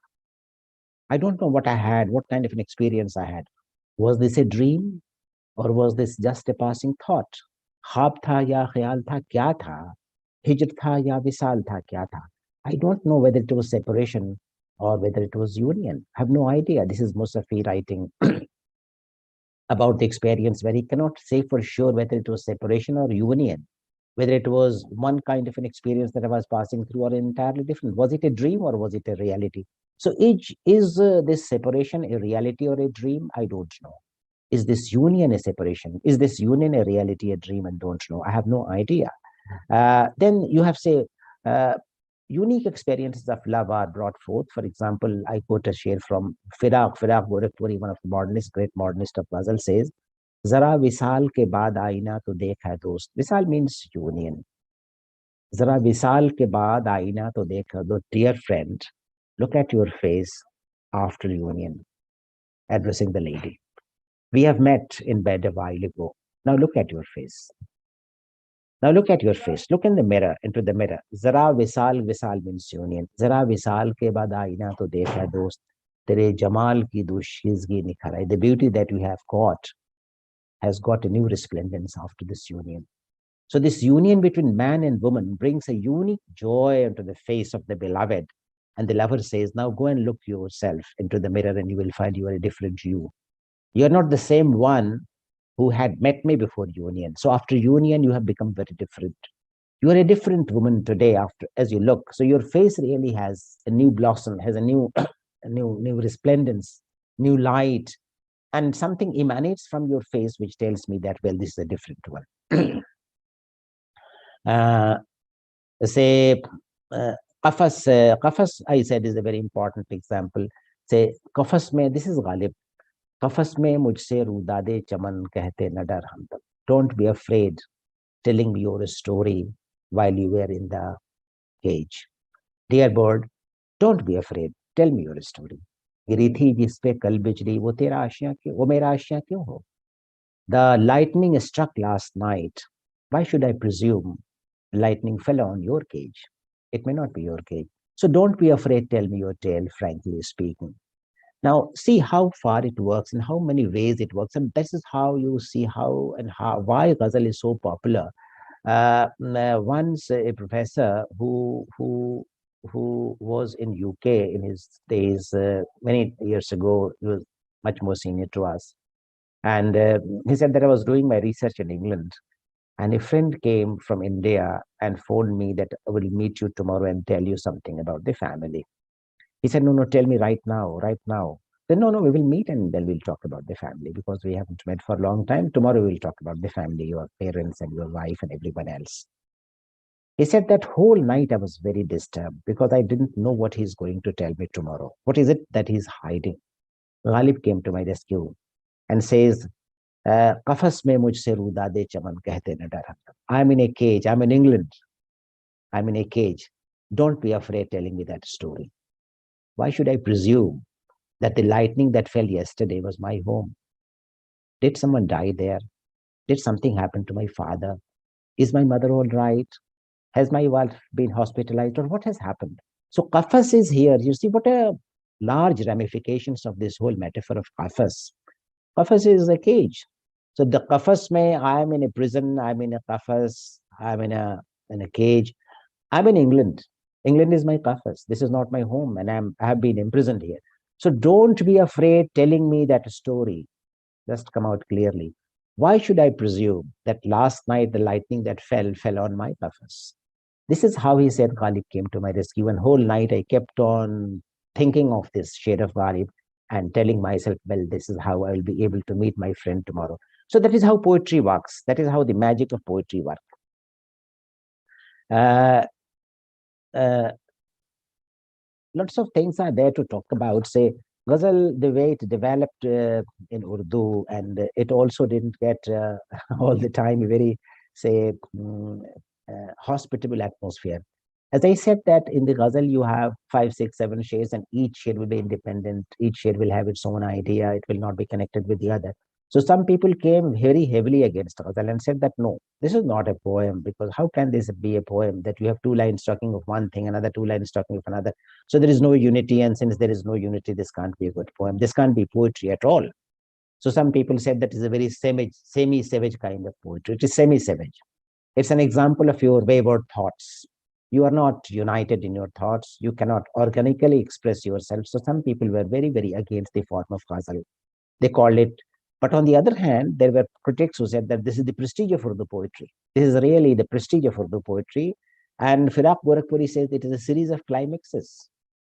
I don't know what I had, what kind of an experience I had. Was this a dream, or was this just a passing thought? ख्वाब था या ख्याल था, क्या था? हिजर था या विसाल था, क्या था? I don't know whether it was separation or whether it was union. I have no idea. This is Musafi writing about the experience where he cannot say for sure whether it was separation or union, whether it was one kind of an experience that I was passing through or entirely different. Was it a dream or was it a reality? So is this separation a reality or a dream? I don't know. Is this union a separation? Is this union a reality, a dream? And don't know. I have no idea. Then you have, say, uh, unique experiences of love are brought forth. For example, I quote a share from Firaq Gorakhpuri, one of the modernists, great modernist of Gazal, says, Zara visal ke baad aina to dekh hai dost. Visal means union. Zara visal ke baad aina to dekh hai dost. Dear friend, look at your face after union, addressing the lady. We have met in bed a while ago. Now look at your face. Now look at your face. Look in the mirror, into the mirror. Zara visal means union. Zara visal ke baad aina to dekha dost. Tere jamal ki dushizgi nikhar hai. The beauty that we have got has got a new resplendence after this union. So this union between man and woman brings a unique joy into the face of the beloved. And the lover says, now go and look yourself into the mirror and you will find you are a different you. You're not the same one who had met me before union. So after union, you have become very different. You are a different woman today after as you look. So your face really has a new blossom, has a new, a new resplendence, new light, and something emanates from your face which tells me that, well, this is a different one. Say, qafas, I said, is a very important example. Say, qafas mein, this is Ghalib. Qafas mein mujhse rudade chaman kehte na dar hum tak. Don't be afraid telling me your story while you were in the cage. Dear bird, don't be afraid. Tell me your story. गिरी थी जिस पे कल बिजली, वो तेरा आशियां क्यों, वो मेरा आशियां क्यों हो? The lightning struck last night. Why should I presume lightning fell on your cage? It may not be your cage. So don't be afraid. Tell me your tale, frankly speaking. Now, see how far it works and how many ways it works. And this is how you see how and how why Ghazal is so popular. Once a professor who was in UK in his days many years ago, he was much more senior to us, and he said that I was doing my research in England, and a friend came from India and phoned me that I will meet you tomorrow and tell you something about the family. He said, no, tell me right now, right now. Then, no, we will meet and then we'll talk about the family because we haven't met for a long time. Tomorrow we'll talk about the family, your parents and your wife and everyone else. He said that whole night I was very disturbed because I didn't know what he's going to tell me tomorrow. What is it that he's hiding? Ghalib came to my rescue and says, "Qafas mein mujhse rudade chaman kehte na dar." I'm in a cage. I'm in England. I'm in a cage. Don't be afraid telling me that story. Why should I presume that the lightning that fell yesterday was my home? Did someone die there? Did something happen to my father? Is my mother all right? Has my wife been hospitalized or what has happened? So qafas is here. You see what a large ramifications of this whole metaphor of qafas. Qafas is a cage. So the qafas may, I am in a prison, I'm in a qafas, I'm in a cage. I'm in England. England is my qafas. This is not my home and I have been imprisoned here. So don't be afraid telling me that story. Just come out clearly. Why should I presume that last night the lightning that fell on my qafas? This is how he said Ghalib came to my rescue. And whole night I kept on thinking of this shade of Ghalib and telling myself, well, this is how I will be able to meet my friend tomorrow. So that is how poetry works. That is how the magic of poetry works. Lots of things are there to talk about. Say, Ghazal, the way it developed in Urdu, and it also didn't get all the time a very, say, hospitable atmosphere. As I said that in the Ghazal, you have 5, 6, 7 shades, and each shade will be independent. Each shade will have its own idea. It will not be connected with the other. So some people came very heavily against Ghazal and said that, no, this is not a poem, because how can this be a poem that you have 2 lines talking of one thing, another 2 lines talking of another? So there is no unity, and since there is no unity, this can't be a good poem. This can't be poetry at all. So some people said that is a very semi-savage kind of poetry. It is semi-savage. It's an example of your wayward thoughts. You are not united in your thoughts. You cannot organically express yourself. So some people were very, very against the form of Ghazal. They called it. But on the other hand, there were critics who said that this is the prestige of Urdu poetry. This is really the prestige of Urdu poetry. And Firaq Gorakhpuri says it is a series of climaxes.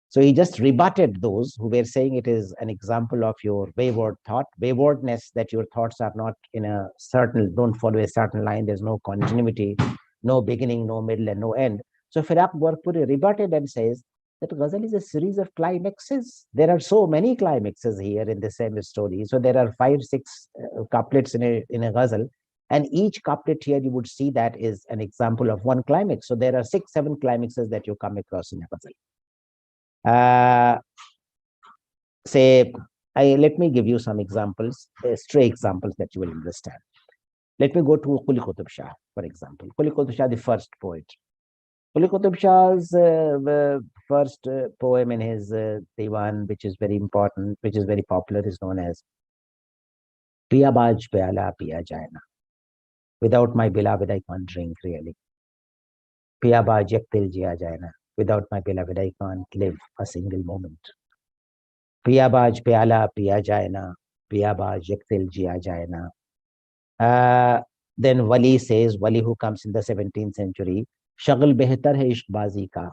So he just rebutted those who were saying it is an example of your wayward thought, waywardness, that your thoughts are not in a certain, don't follow a certain line. There's no continuity, no beginning, no middle, and no end. So Firaq Gorakhpuri rebutted and says that Ghazal is a series of climaxes. There are so many climaxes here in the same story. So there are 5, 6 couplets in a Ghazal. And each couplet here, you would see that is an example of one climax. So there are 6, 7 climaxes that you come across in a Ghazal. Let me give you some examples, stray examples that you will understand. Let me go to Quli Qutb Shah, for example. Quli Qutb Shah, the first poet. Quli Qutb Shah's first poem in his diwan, which is very important, which is very popular, is known as Piya Baj Pyala Piya Jaina. Without my beloved, I can't drink really. Piya Baj Ek Dil Jiya Jaina. Without my beloved, I can't live a single moment. Piya Baj Pyala Piya Jaina. Piya Baj Ek Dil Jiya Jaina. Then Wali says, Wali who comes in the 17th century, Shagl behtar hai ishqbazi ka.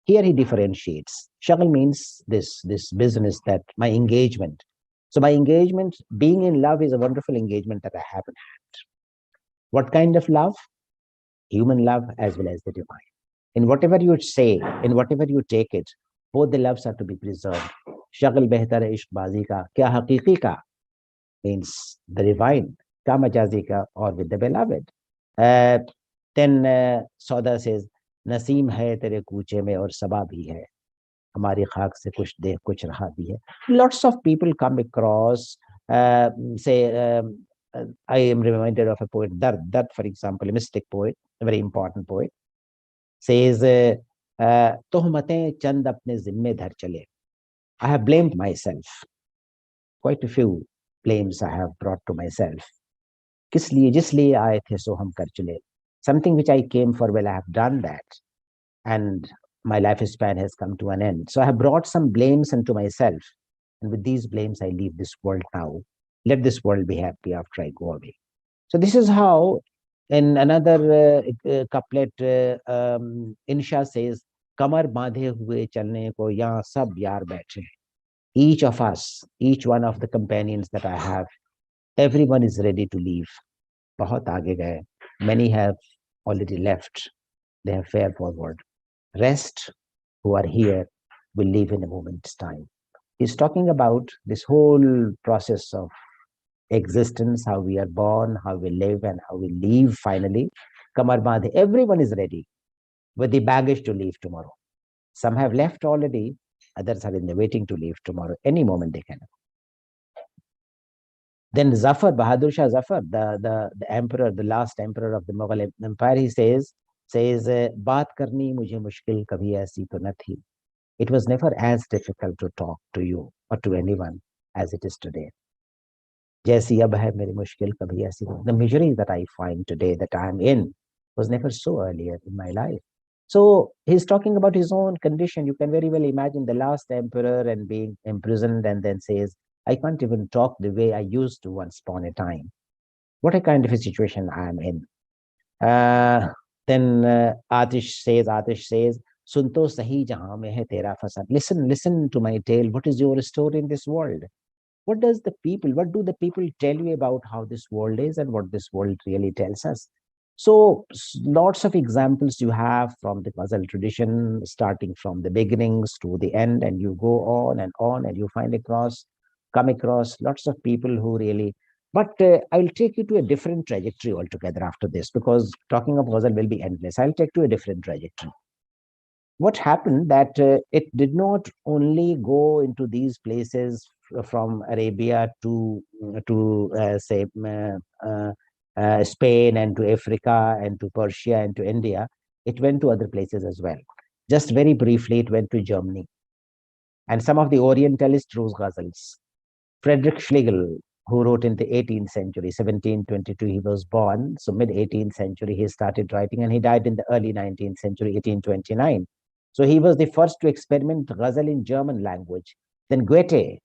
Here he differentiates. Shagl means this business, that my engagement. So my engagement, being in love, is a wonderful engagement that I haven't had. What kind of love? Human love as well as the divine. In whatever you say, in whatever you take it, both the loves are to be preserved. Shagl behtar hai ishqbazi ka. Kya haqiqi ka? Means the divine. Kya majazi ka? Or with the beloved. Then Sauda says, Naseem hai tere kooche mein aur sabah bhi hai. Hamari khak se kuch de kuch raha bhi hai. Lots of people come across, I am reminded of a poet, Dard, for example, a mystic poet, a very important poet, says, Tuhmatein chand apne zimme dhar chale. I have blamed myself. Quite a few blames I have brought to myself. Kis liye, jis liye aaye the, so hum kar chale. Something which I came for, well, I have done that. And my lifespan has come to an end. So I have brought some blames unto myself. And with these blames, I leave this world now. Let this world be happy after I go away. So this is how, in another couplet, Insha says, Kamar baandhe hue chalne ko yahan sab yaar baithe. Each of us, each one of the companions that I have, everyone is ready to leave. Bahut aage gaye. Many have already left. They have fared forward. Rest, who are here, will leave in a moment's time. He's talking about this whole process of existence, how we are born, how we live, and how we leave finally. Kamar baandhe, everyone is ready with the baggage to leave tomorrow. Some have left already, others are in the waiting to leave tomorrow. Any moment they can. Then Zafar, Bahadur Shah Zafar, the emperor, the last emperor of the Mughal Empire, he says, Baat karni mujhe mushkil kabhi aisi to na thi. It was never as difficult to talk to you or to anyone as it is today. Jaisi ab hai meri mushkil kabhi aisi. The misery that I find today, that I am in, was never so earlier in my life. So he's talking about his own condition. You can very well imagine the last emperor and being imprisoned, and then says, I can't even talk the way I used to once upon a time. What a kind of a situation I am in. Then Atish says, Sunto sahi jahan mein hai tera fasad. Listen to my tale. What is your story in this world? What do the people tell you about how this world is and what this world really tells us? So lots of examples you have from the Ghazal tradition, starting from the beginnings to the end, and you go on, and you come across lots of people who really, but I'll take you to a different trajectory altogether after this, because talking of Ghazal will be endless. I'll take to a different trajectory. What happened that it did not only go into these places from Arabia to say Spain and to Africa and to Persia and to India. It went to other places as well. Just very briefly, it went to Germany. And some of the Orientalists wrote Ghazals. Friedrich Schlegel, who wrote in the 18th century, 1722 he was born. So mid 18th century he started writing, and he died in the early 19th century, 1829. So he was the first to experiment Ghazal in German language. Then Goethe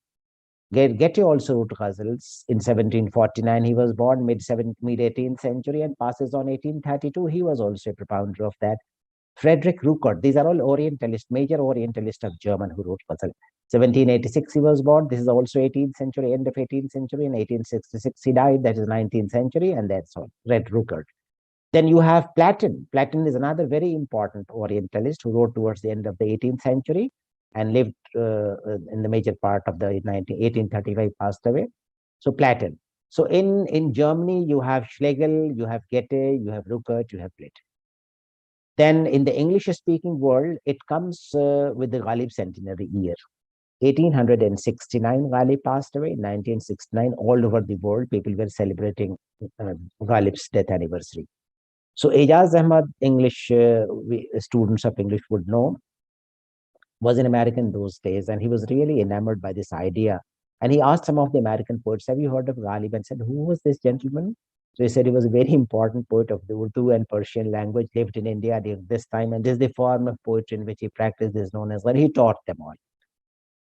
also wrote ghazals in 1749. He was born mid 18th century and passes on 1832. He was also a propounder of that. Frederick Ruckert, these are all Orientalists, major Orientalists of German who wrote ghazal. 1786 he was born. This is also 18th century, end of 18th century. In 1866 he died. That is 19th century, and that's all. Fred Ruckert. Then you have Platon. Platon is another very important Orientalist who wrote towards the end of the 18th century and lived in the major part of the 1835, passed away. So Platon. So in Germany, you have Schlegel, you have Goethe, you have Ruckert, you have Platon. Then in the English-speaking world, it comes with the Ghalib centenary year. 1869, Ghalib passed away. In 1969, all over the world, people were celebrating Ghalib's death anniversary. So Ejaz Ahmad, English students of English would know, was an American those days, and he was really enamored by this idea. And he asked some of the American poets, have you heard of Ghalib? And said, who was this gentleman? So he said he was a very important poet of the Urdu and Persian language, lived in India during this time, and this is the form of poetry in which he practiced, is known as, well, he taught them all.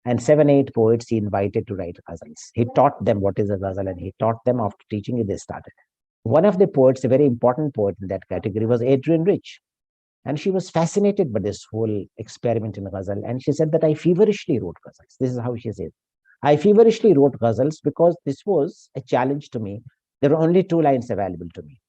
And 7, 8 poets he invited to write ghazals. He taught them what is a ghazal, and he taught them. After teaching it, they started. One of the poets, a very important poet in that category, was Adrienne Rich. And she was fascinated by this whole experiment in ghazal. And she said that I feverishly wrote ghazals. This is how she said. I feverishly wrote ghazals because this was a challenge to me. There were only 2 lines available to me.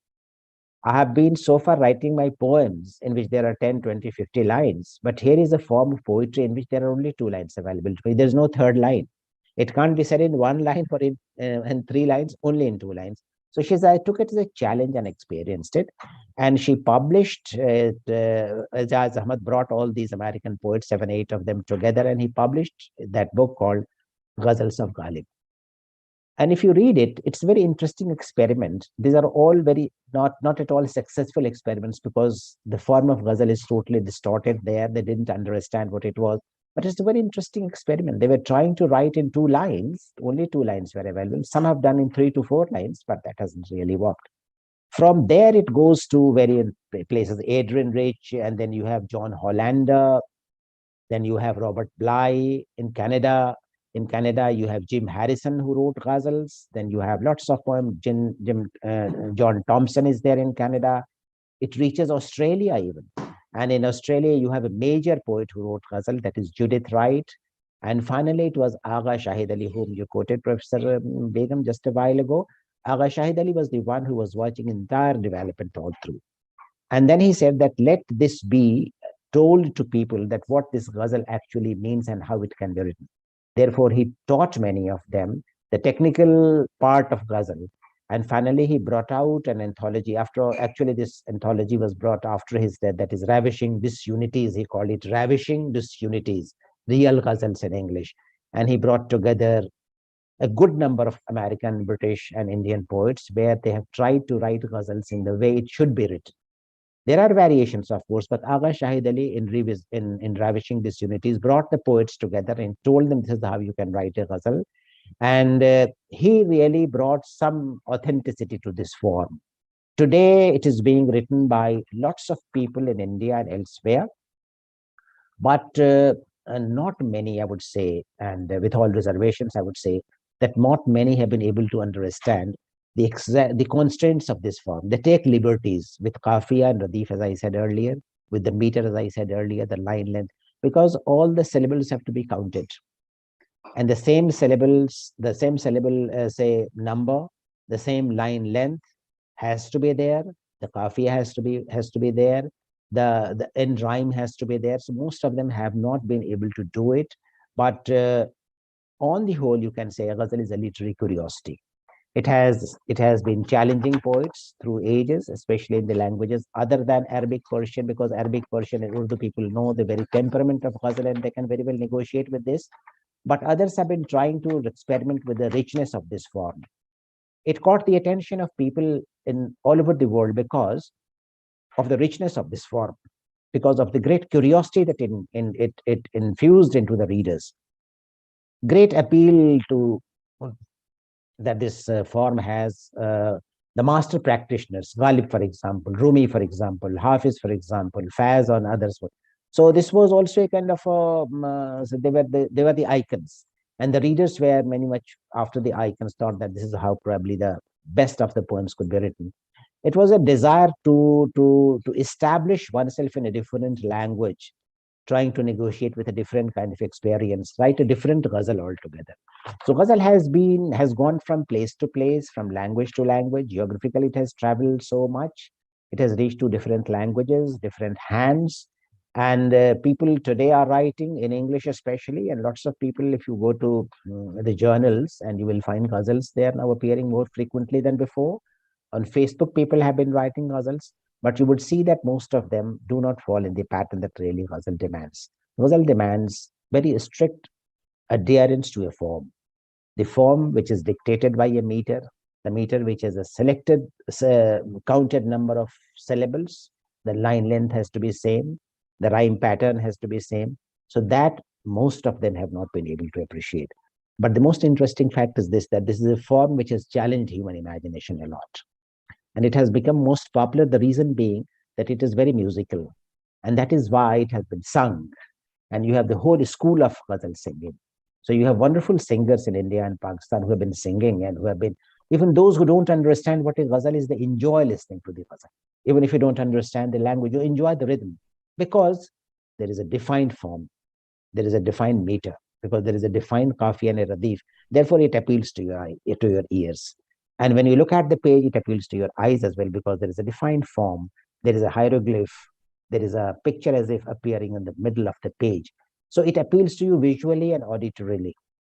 I have been so far writing my poems in which there are 10, 20, 50 lines. But here is a form of poetry in which there are only 2 lines available to me. There's no third line. It can't be said in 1 line or in 3 lines, only in 2 lines. So she said, I took it as a challenge and experienced it. And she published, Ejaz Ahmad brought all these American poets, 7, 8 of them together, and he published that book called Ghazals of Ghalib. And if you read it, it's a very interesting experiment. These are all very, not at all successful experiments, because the form of ghazal is totally distorted there. They didn't understand what it was. But it's a very interesting experiment. They were trying to write in 2 lines. Only 2 lines were available. Some have done in 3 to 4 lines, but that hasn't really worked. From there, it goes to various places. Adrienne Rich, and then you have John Hollander. Then you have Robert Bly in Canada. In Canada, you have Jim Harrison, who wrote ghazals. Then you have lots of poems. John Thompson is there in Canada. It reaches Australia even. And in Australia, you have a major poet who wrote ghazal, that is Judith Wright. And finally, it was Agha Shahid Ali, whom you quoted, Professor Begum, just a while ago. Agha Shahid Ali was the one who was watching entire development all through. And then he said that let this be told to people that what this ghazal actually means and how it can be written. Therefore, he taught many of them the technical part of ghazal. And finally, he brought out an anthology. Actually, this anthology was brought after his death. That is Ravishing Disunities. He called it Ravishing Disunities, real ghazals in English. And he brought together a good number of American, British, and Indian poets where they have tried to write ghazals in the way it should be written. There are variations, of course, but Agha Shahid Ali in Ravishing Disunities brought the poets together and told them this is how you can write a ghazal. And he really brought some authenticity to this form. Today, it is being written by lots of people in India and elsewhere, but not many, I would say, and with all reservations, I would say, that not many have been able to understand the constraints of this form. They take liberties with kafiya and radif, as I said earlier, with the meter, as I said earlier, the line length, because all the syllables have to be counted. And the same syllable, say, number, the same line length has to be there. The kafiya has to be there. The end rhyme has to be there. So most of them have not been able to do it. But on the whole, you can say ghazal is a literary curiosity. It has been challenging poets through ages, especially in the languages other than Arabic, Persian, because Arabic, Persian, and Urdu people know the very temperament of ghazal and they can very well negotiate with this. But others have been trying to experiment with the richness of this form. It caught the attention of people in all over the world because of the richness of this form, because of the great curiosity that it infused into the readers. Great appeal to that this form has the master practitioners, Ghalib, for example, Rumi, for example, Hafiz, for example, Faz, and others. So this was also a kind of so they were the icons, and the readers were many much after the icons thought that this is how probably the best of the poems could be written. It was a desire to establish oneself in a different language, trying to negotiate with a different kind of experience, write a different ghazal altogether. So ghazal has gone from place to place, from language to language. Geographically, it has traveled so much. It has reached to different languages, different hands, and people today are writing in English, especially. And lots of people, if you go to the journals, and you will find ghazals there now appearing more frequently than before. On Facebook, people have been writing ghazals, but you would see that most of them do not fall in the pattern that really ghazal demands. Ghazal demands very strict adherence to a form. The form which is dictated by a meter, the meter which has a selected, counted number of syllables, the line length has to be same, the rhyme pattern has to be same. So that most of them have not been able to appreciate. But the most interesting fact is this, that this is a form which has challenged human imagination a lot. And it has become most popular, the reason being that it is very musical. And that is why it has been sung. And you have the whole school of ghazal singing. So you have wonderful singers in India and Pakistan who have been singing, and who have been, even those who don't understand what is ghazal is, they enjoy listening to the ghazal. Even if you don't understand the language, you enjoy the rhythm, because there is a defined form, there is a defined meter, because there is a defined kafi and a radif. Therefore, it appeals to your eye, to your ears. And when you look at the page, it appeals to your eyes as well, because there is a defined form, there is a hieroglyph, there is a picture as if appearing in the middle of the page. So it appeals to you visually and auditorily.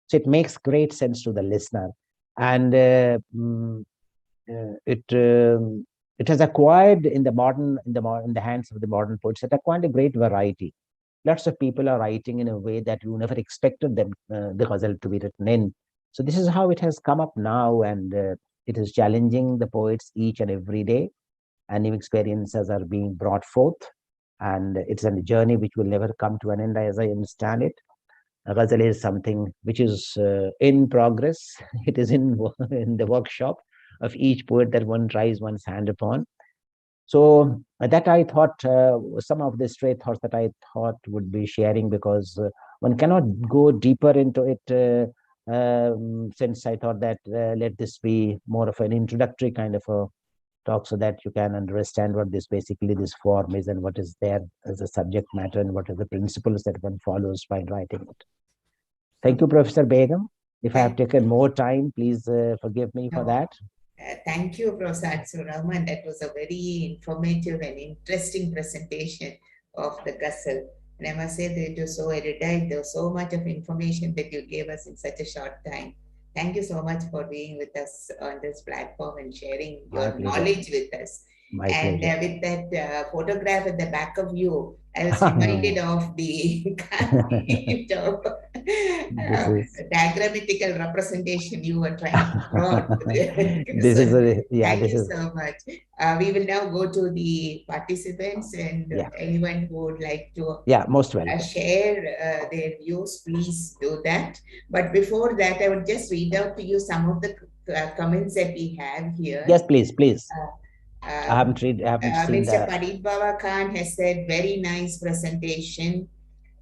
So it makes great sense to the listener. And it has acquired in the hands of the modern poets, it acquired a great variety. Lots of people are writing in a way that you never expected them, the ghazal to be written in. So this is how it has come up now, and it is challenging the poets each and every day, and new experiences are being brought forth, and it's a journey which will never come to an end, as I understand it. Ghazal is something which is in progress. It is in the workshop of each poet that one tries one's hand upon. So that I thought, some of the stray thoughts that I thought would be sharing, because one cannot go deeper into it, since I thought that let this be more of an introductory kind of a talk, so that you can understand what this form is, and what is there as a subject matter, and what are the principles that one follows while writing it. Thank you, Professor Begum. If I have taken more time, please forgive me for that. Thank you, Prof. Rehman. That was a very informative and interesting presentation of the Gazal. And I must say that it was so erudite. There was so much of information that you gave us in such a short time. Thank you so much for being with us on this platform and sharing your knowledge with us. And with that photograph at the back of you, I was reminded of the kind of diagrammatical representation you were trying to draw. This is Thank you so much. We will now go to the participants, and anyone who would like to most welcome. Share their views, please do that. But before that, I would just read out to you some of the comments that we have here. Yes, please. I haven't seen Mr. Parit Baba Khan has said, very nice presentation.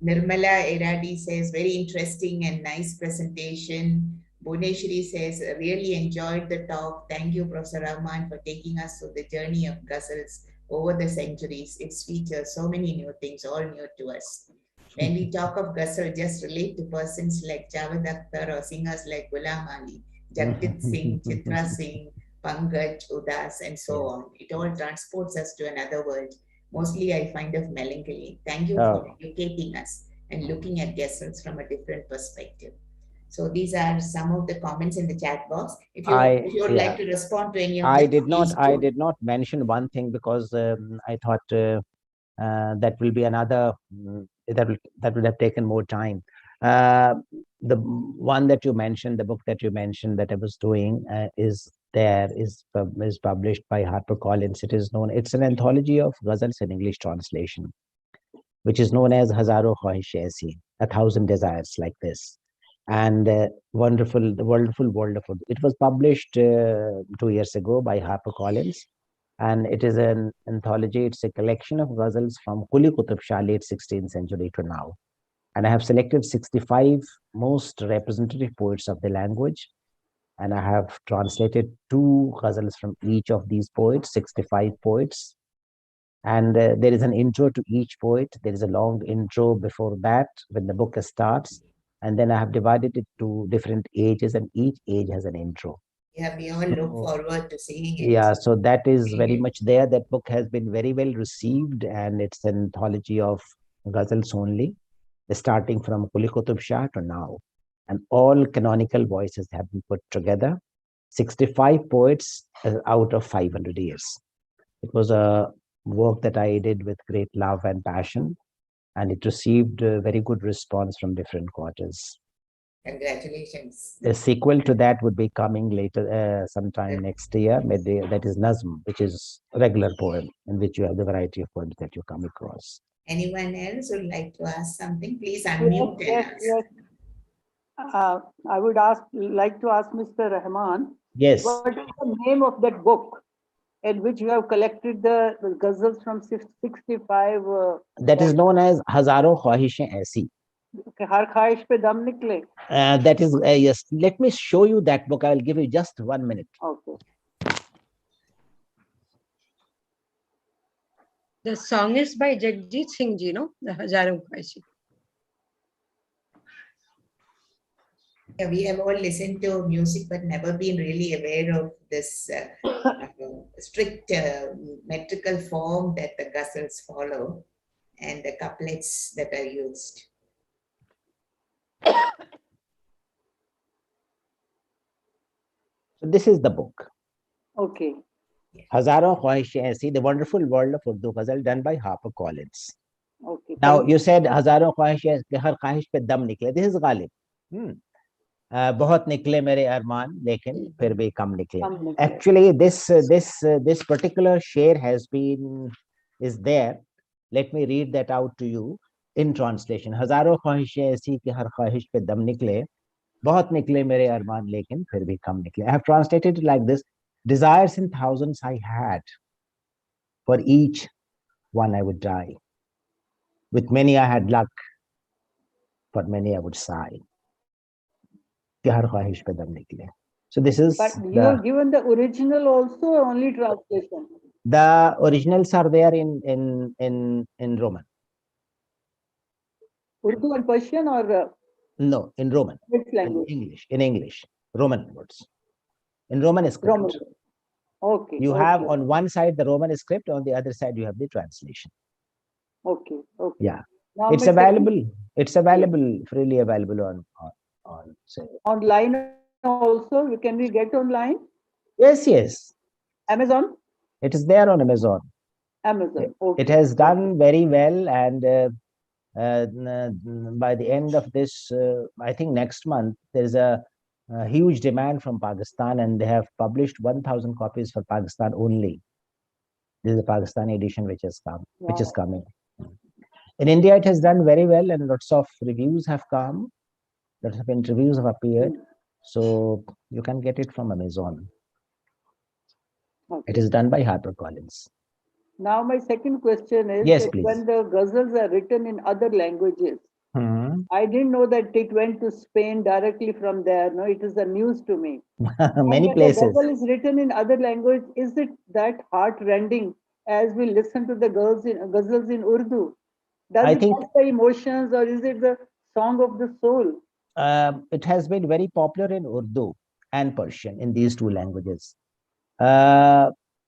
Nirmala Eradi says, very interesting and nice presentation. Bhuneshwari says, really enjoyed the talk. Thank you, Professor Rehman, for taking us through the journey of ghazals over the centuries. Its features so many new things, all new to us. When we talk of ghazal, just relate to persons like Javed Akhtar or singers like Ghulam Ali, Jagdip Singh, Chitra Singh, Pankaj, Udas, and so on. It all transports us to another world. Mostly I find of melancholy. Thank you for educating us and looking at ghazals from a different perspective. So these are some of the comments in the chat box. If you would like to respond to any of them, I did not mention one thing, because I thought that will be another that would have taken more time. The one that you mentioned, the book that you mentioned that I was doing, is published by HarperCollins. It's an anthology of ghazals in English translation, which is known as Hazaro Khwahish Aisi, 1,000 Desires Like This. and wonderful. It was published 2 years ago by HarperCollins, and it is an anthology. It's a collection of ghazals from Quli Qutb Shah, late 16th century to now. And I have selected 65 most representative poets of the language, and I have translated 2 ghazals from each of these poets, 65 poets. And there is an intro to each poet. There is a long intro before that when the book starts. And then I have divided it to different ages, and each age has an intro. Yeah, we all look forward to seeing it. Yeah, so that is very much there. That book has been very well received, and it's an anthology of ghazals only, starting from Quli Qutb Shah to now. And all canonical voices have been put together. 65 poets out of 500 years. It was a work that I did with great love and passion, and it received a very good response from different quarters. Congratulations. A sequel to that would be coming later, sometime next year. That is Nazm, which is a regular poem in which you have the variety of poems that you come across. Anyone else would like to ask something? Please unmute and ask. Yes. I would like to ask Mr. Rehman. Yes. What is the name of that book in which you have collected the ghazals from 65? That is known as Hazaron Khwahishein Aisi. Har khwahish pe dam nikle. That is, yes. Let me show you that book. I will give you just 1 minute. Okay. The song is by Jagjit Singh Ji, no? The Hazaron Khwahish. Yeah, we have all listened to music, but never been really aware of this strict metrical form that the ghazals follow and the couplets that are used. So this is the book. Okay. Hazaron Khwahishein Aisi, The Wonderful World of Urdu Ghazal, done by HarperCollins. Okay. Now, you said Hazaron Khwahishein Aisi, Har Khwahish pe dam nikle. This is Ghalib. बहुत निकले मेरे अरमान लेकिन फिर भी कम निकले. Actually, this particular share is there. Let me read that out to you in translation. हजारों ख्वाहिशें ऐसी कि हर ख्वाहिश पे दम निकले, बहुत निकले मेरे अरमान लेकिन फिर भी कम निकले. I have translated it like this: desires in thousands I had, for each one I would die. With many I had luck, for many I would sigh. So this is. But you have given the original also, or only translation? The originals are there in Roman. Urdu and Persian, or no, in Roman. Which language? In English, Roman words. In Roman script. Roman. Okay. You have on one side the Roman script, on the other side you have the translation. Okay. Okay. Yeah, now it's available. It's available, freely available on online also. Can we get online? Yes. Amazon. It is there on Amazon. Amazon. Okay. It has done very well, and by the end of this, I think next month, there is a huge demand from Pakistan, and they have published 1,000 copies for Pakistan only. This is the Pakistan edition which has come, which is coming. In India, it has done very well, and lots of reviews have come. Lots of interviews have appeared. So you can get it from Amazon. Okay. It is done by HarperCollins. Now my second question is, yes, please. When the ghazals are written in other languages, I didn't know that it went to Spain directly from there. No, it is the news to me. Many places. When the ghazal is written in other language, is it that heart-rending as we listen to the ghazals in Urdu? Does it have the emotions, or is it the song of the soul? It has been very popular in Urdu and Persian, in these two languages.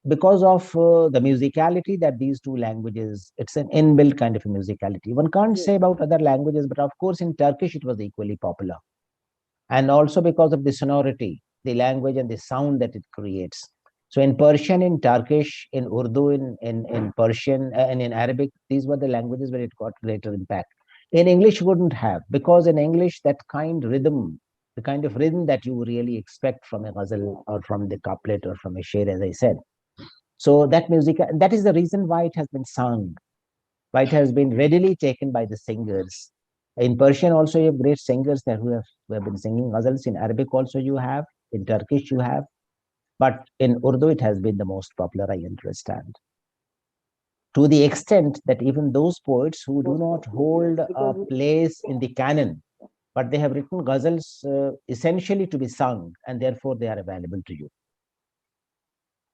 Because of the musicality that these two languages, it's an inbuilt kind of a musicality. One can't say about other languages, but of course in Turkish it was equally popular. And also because of the sonority, the language and the sound that it creates. So in Persian, in Turkish, in Urdu, in Persian, and in Arabic, these were the languages where it got greater impact. In English, wouldn't have, because in English, that kind of rhythm that you really expect from a ghazal or from the couplet or from a sher, as I said. So that music, that is the reason why it has been sung, why it has been readily taken by the singers. In Persian also you have great singers that who have been singing ghazals. In Arabic also you have. In Turkish you have. But in Urdu it has been the most popular, I understand. To the extent that even those poets who do not hold a place in the canon, but they have written ghazals essentially to be sung, and therefore they are available to you.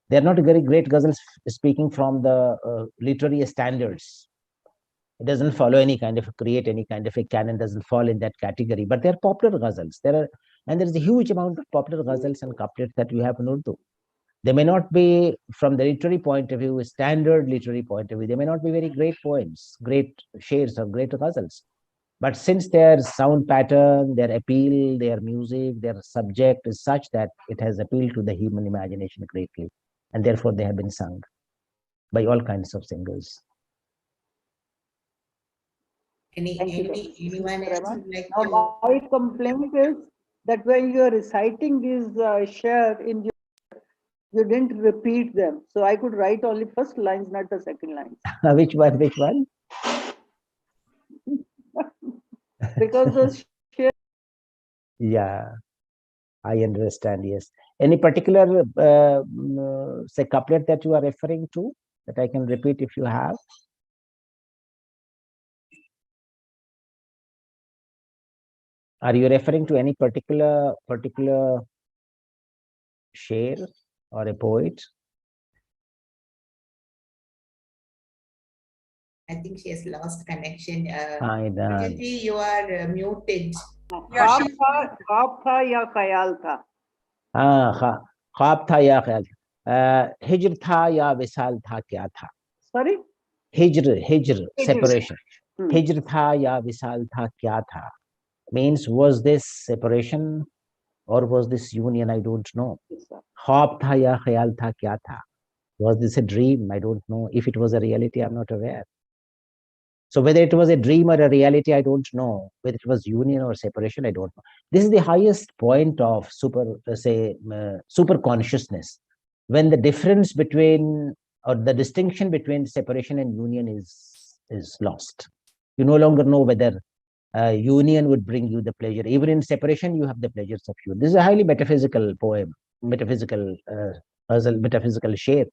They are not very great ghazals speaking from the literary standards. It doesn't follow any kind of create any kind of a canon, doesn't fall in that category, but they're popular ghazals. And there's a huge amount of popular ghazals and couplets that you have in Urdu. They may not be, from the literary point of view, a standard literary point of view, they may not be very great poems, great shares or great ghazals. But since their sound pattern, their appeal, their music, their subject is such that it has appealed to the human imagination greatly. And therefore they have been sung by all kinds of singers. Anyone else would like now, to? my complaint is that when you are reciting these share in your, you didn't repeat them. So I could write only first lines, not the second lines. Which one? Which one? Because the share. Yeah, I understand. Yes. Any particular say couplet that you are referring to that I can repeat if you have? Are you referring to any particular share or a poet? I think she has lost connection. I know. You are muted. ख्वाब था या ख्याल था. हाँ, ख्वाब था या ख्याल था, हिज्र था या विसाल था, क्या था? Sorry? Hijr, separation. Hijr tha ya visal tha, kya tha? Means, was this separation or was this union? I don't know. Khwab tha ya khayal tha, kya tha? Was this a dream? I don't know. If it was a reality, I'm not aware. So whether it was a dream or a reality, I don't know. Whether it was union or separation, I don't know. This is the highest point of super consciousness. When the difference between or the distinction between separation and union is lost. You no longer know whether union would bring you the pleasure. Even in separation, you have the pleasures of union. This is a highly metaphysical poem, metaphysical metaphysical shape.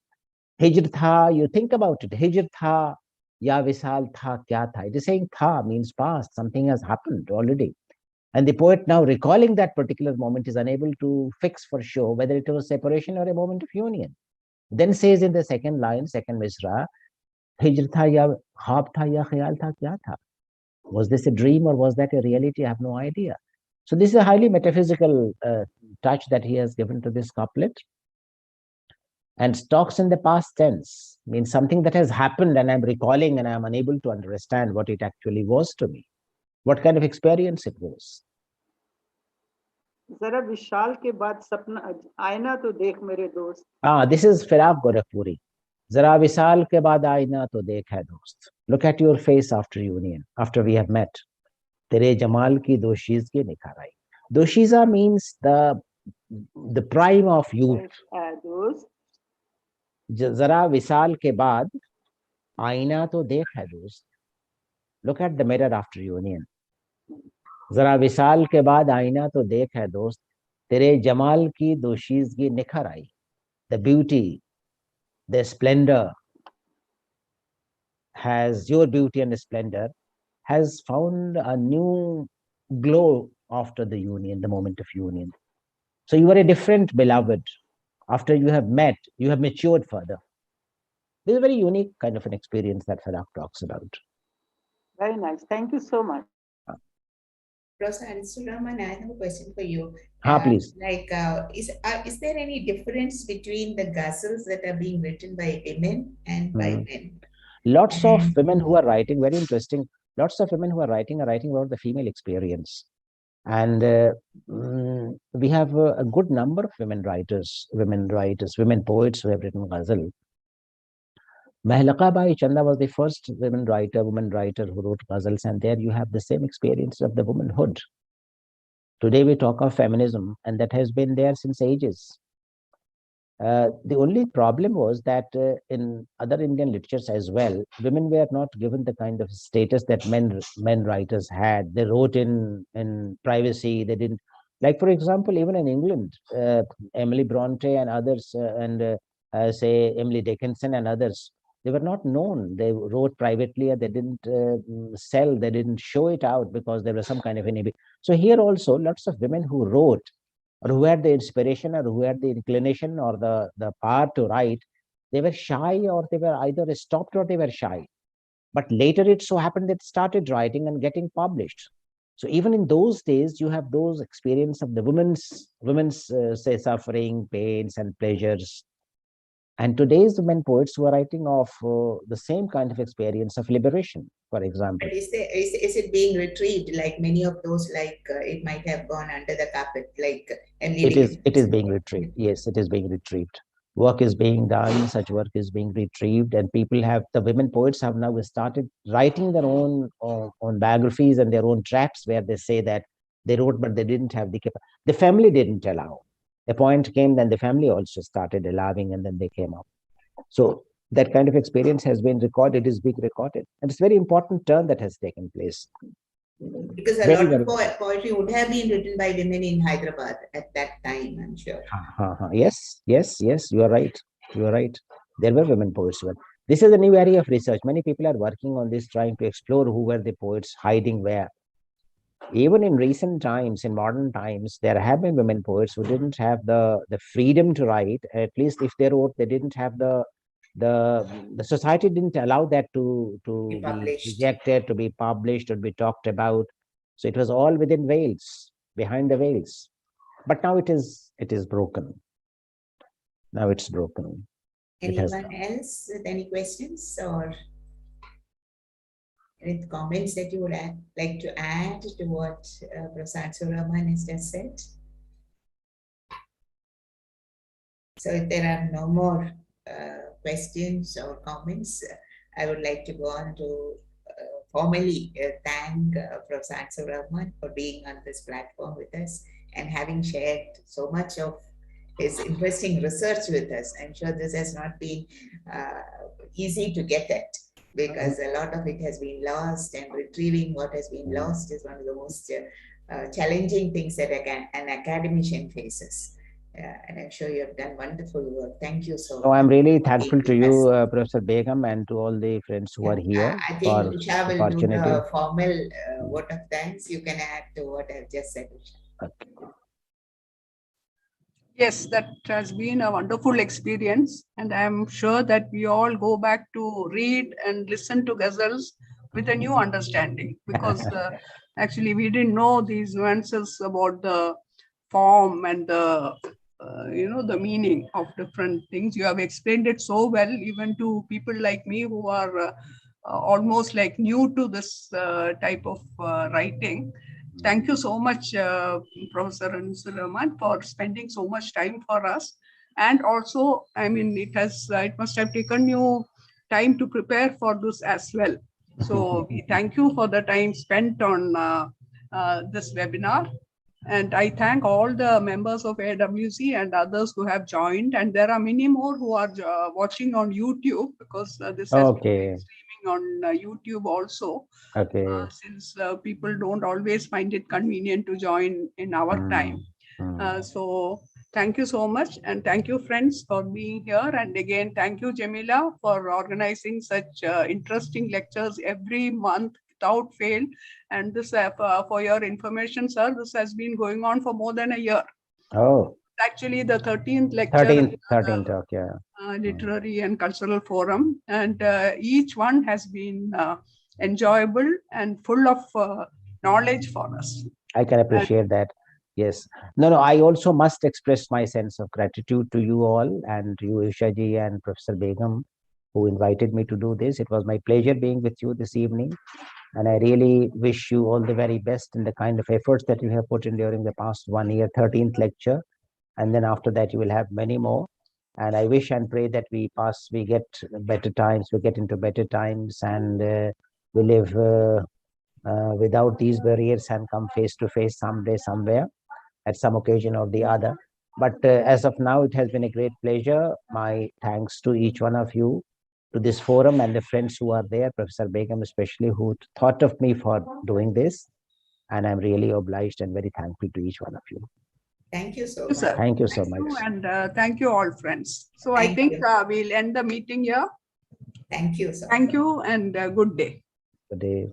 Hijr tha, you think about it. Hijr tha, ya visal tha, kya tha? It is saying tha means past. Something has happened already. And the poet now recalling that particular moment is unable to fix for sure whether it was separation or a moment of union. Then says in the second line, second misra, Hijr tha ya khwab tha ya khayal tha, kya tha? Was this a dream or was that a reality? I have no idea. So this is a highly metaphysical touch that he has given to this couplet. And talks in the past tense means something that has happened and I'm recalling and I'm unable to understand what it actually was to me. What kind of experience it was. जरा विशाल के बाद सपना आईना तो देख मेरे दोस्त. This is Firaq Gorakhpuri. Zara visal ke baad aina to dekh hai dost. Look at your face after union, after we have met. Tere jamal ki doshizgi nikhar aayi. Doshiza means the prime of youth. Zara visal ke baad aina to dekh hai dost. Look at the mirror after union. Zara visal ke baad aina to dekh hai dost. Tere jamal ki doshizgi nikhar aayi. The beauty, the splendor your beauty and splendor has found a new glow after the union, the moment of union. So you are a different beloved. After you have met, you have matured further. This is a very unique kind of an experience that Farah talks about. Very nice. Thank you so much. Prof. Anisur, Rehman, I have a question for you. Please. Is there any difference between the ghazals that are being written by women and by men? Lots of women who are writing, very interesting. Lots of women who are writing about the female experience. And we have a good number of women women poets who have written ghazal. Mehlaka Bai Chanda was the first woman writer who wrote ghazals, and there you have the same experience of the womanhood. Today we talk of feminism, and that has been there since ages. The only problem was that in other Indian literatures as well, women were not given the kind of status that men writers had. They wrote in privacy. They didn't, like for example, even in England, Emily Bronte and others, say Emily Dickinson and others, they were not known. They wrote privately, and they didn't sell. They didn't show it out because there was some kind of inhibition. So here also, lots of women who wrote or who had the inspiration or who had the inclination or the power to write, they were shy or they were either stopped or they were shy. But later it so happened that started writing and getting published. So even in those days, you have those experience of the women's say suffering, pains, and pleasures. And today's women poets who are writing of the same kind of experience of liberation, for example. But is it being retrieved, like many of those, like it might have gone under the carpet, like and it is being retrieved. Yes, it is being retrieved. Work is being done, such work is being retrieved, and the women poets have now started writing their own biographies and their own tracts where they say that they wrote, but they didn't have the family didn't allow. A point came, then the family also started allowing, and then they came up. So that kind of experience has been recorded, is being recorded. And it's a very important turn that has taken place. Because a lot of poetry would have been written by women in Hyderabad at that time, I'm sure. Yes, you are right. You are right. There were women poets. This is a new area of research. Many people are working on this, trying to explore who were the poets, hiding where. Even in recent times, in modern times, there have been women poets who didn't have the freedom to write. At least if they wrote, they didn't have the society didn't allow that to be rejected, to be published, to be talked about. So it was all within veils, behind the veils. But now it is broken. Now it's broken. Anyone else with any questions or any comments that you would like to add to what Prof. Rehman has just said? So if there are no more questions or comments, I would like to go on to formally thank Prof. Rehman for being on this platform with us and having shared so much of his interesting research with us. I'm sure this has not been easy to get at, because a lot of it has been lost, and retrieving what has been lost is one of the most challenging things that an academician faces. And I'm sure you have done wonderful work. Thank you so much. I'm really thankful to you, Professor Begum, and to all the friends who are here. I think Usha will do the formal vote of thanks. You can add to what I've just said, Usha. Okay. Yes, that has been a wonderful experience, and I'm sure that we all go back to read and listen to Gazals with a new understanding, because actually we didn't know these nuances about the form and the the meaning of different things. You have explained it so well, even to people like me who are almost like new to this type of writing. Thank you so much, Professor Anisur, for spending so much time for us. And also, I mean, it must have taken you time to prepare for this as well. So we thank you for the time spent on this webinar. And I thank all the members of AIWC and others who have joined. And there are many more who are watching on YouTube, because this has been streaming on YouTube also. Since people don't always find it convenient to join in our time. So thank you so much. And thank you, friends, for being here. And again, thank you, Jamila, for organizing such interesting lectures every month without fail. And this, for your information, sir, this has been going on for more than a year. Oh. Actually, the 13th lecture. 13th talk, yeah. Literary and Cultural Forum. And each one has been enjoyable and full of knowledge for us. I can appreciate that. Yes. No, I also must express my sense of gratitude to you all, and to you, Usha ji and Professor Begum, who invited me to do this. It was my pleasure being with you this evening. And I really wish you all the very best in the kind of efforts that you have put in during the past 1 year, 13th lecture. And then after that, you will have many more. And I wish and pray that we get better times, we get into better times, and we live without these barriers and come face to face someday, somewhere, at some occasion or the other. But as of now, it has been a great pleasure. My thanks to each one of you, to this forum, and the friends who are there, Professor Begum especially, who thought of me for doing this. And I'm really obliged and very thankful to each one of you. Thank you so Yes, much. sir. Thank you so Thank you, much. and thank you all, friends. So I Thank think you. we'll end the meeting here. Thank you, sir. Thank you, and good day. Good day.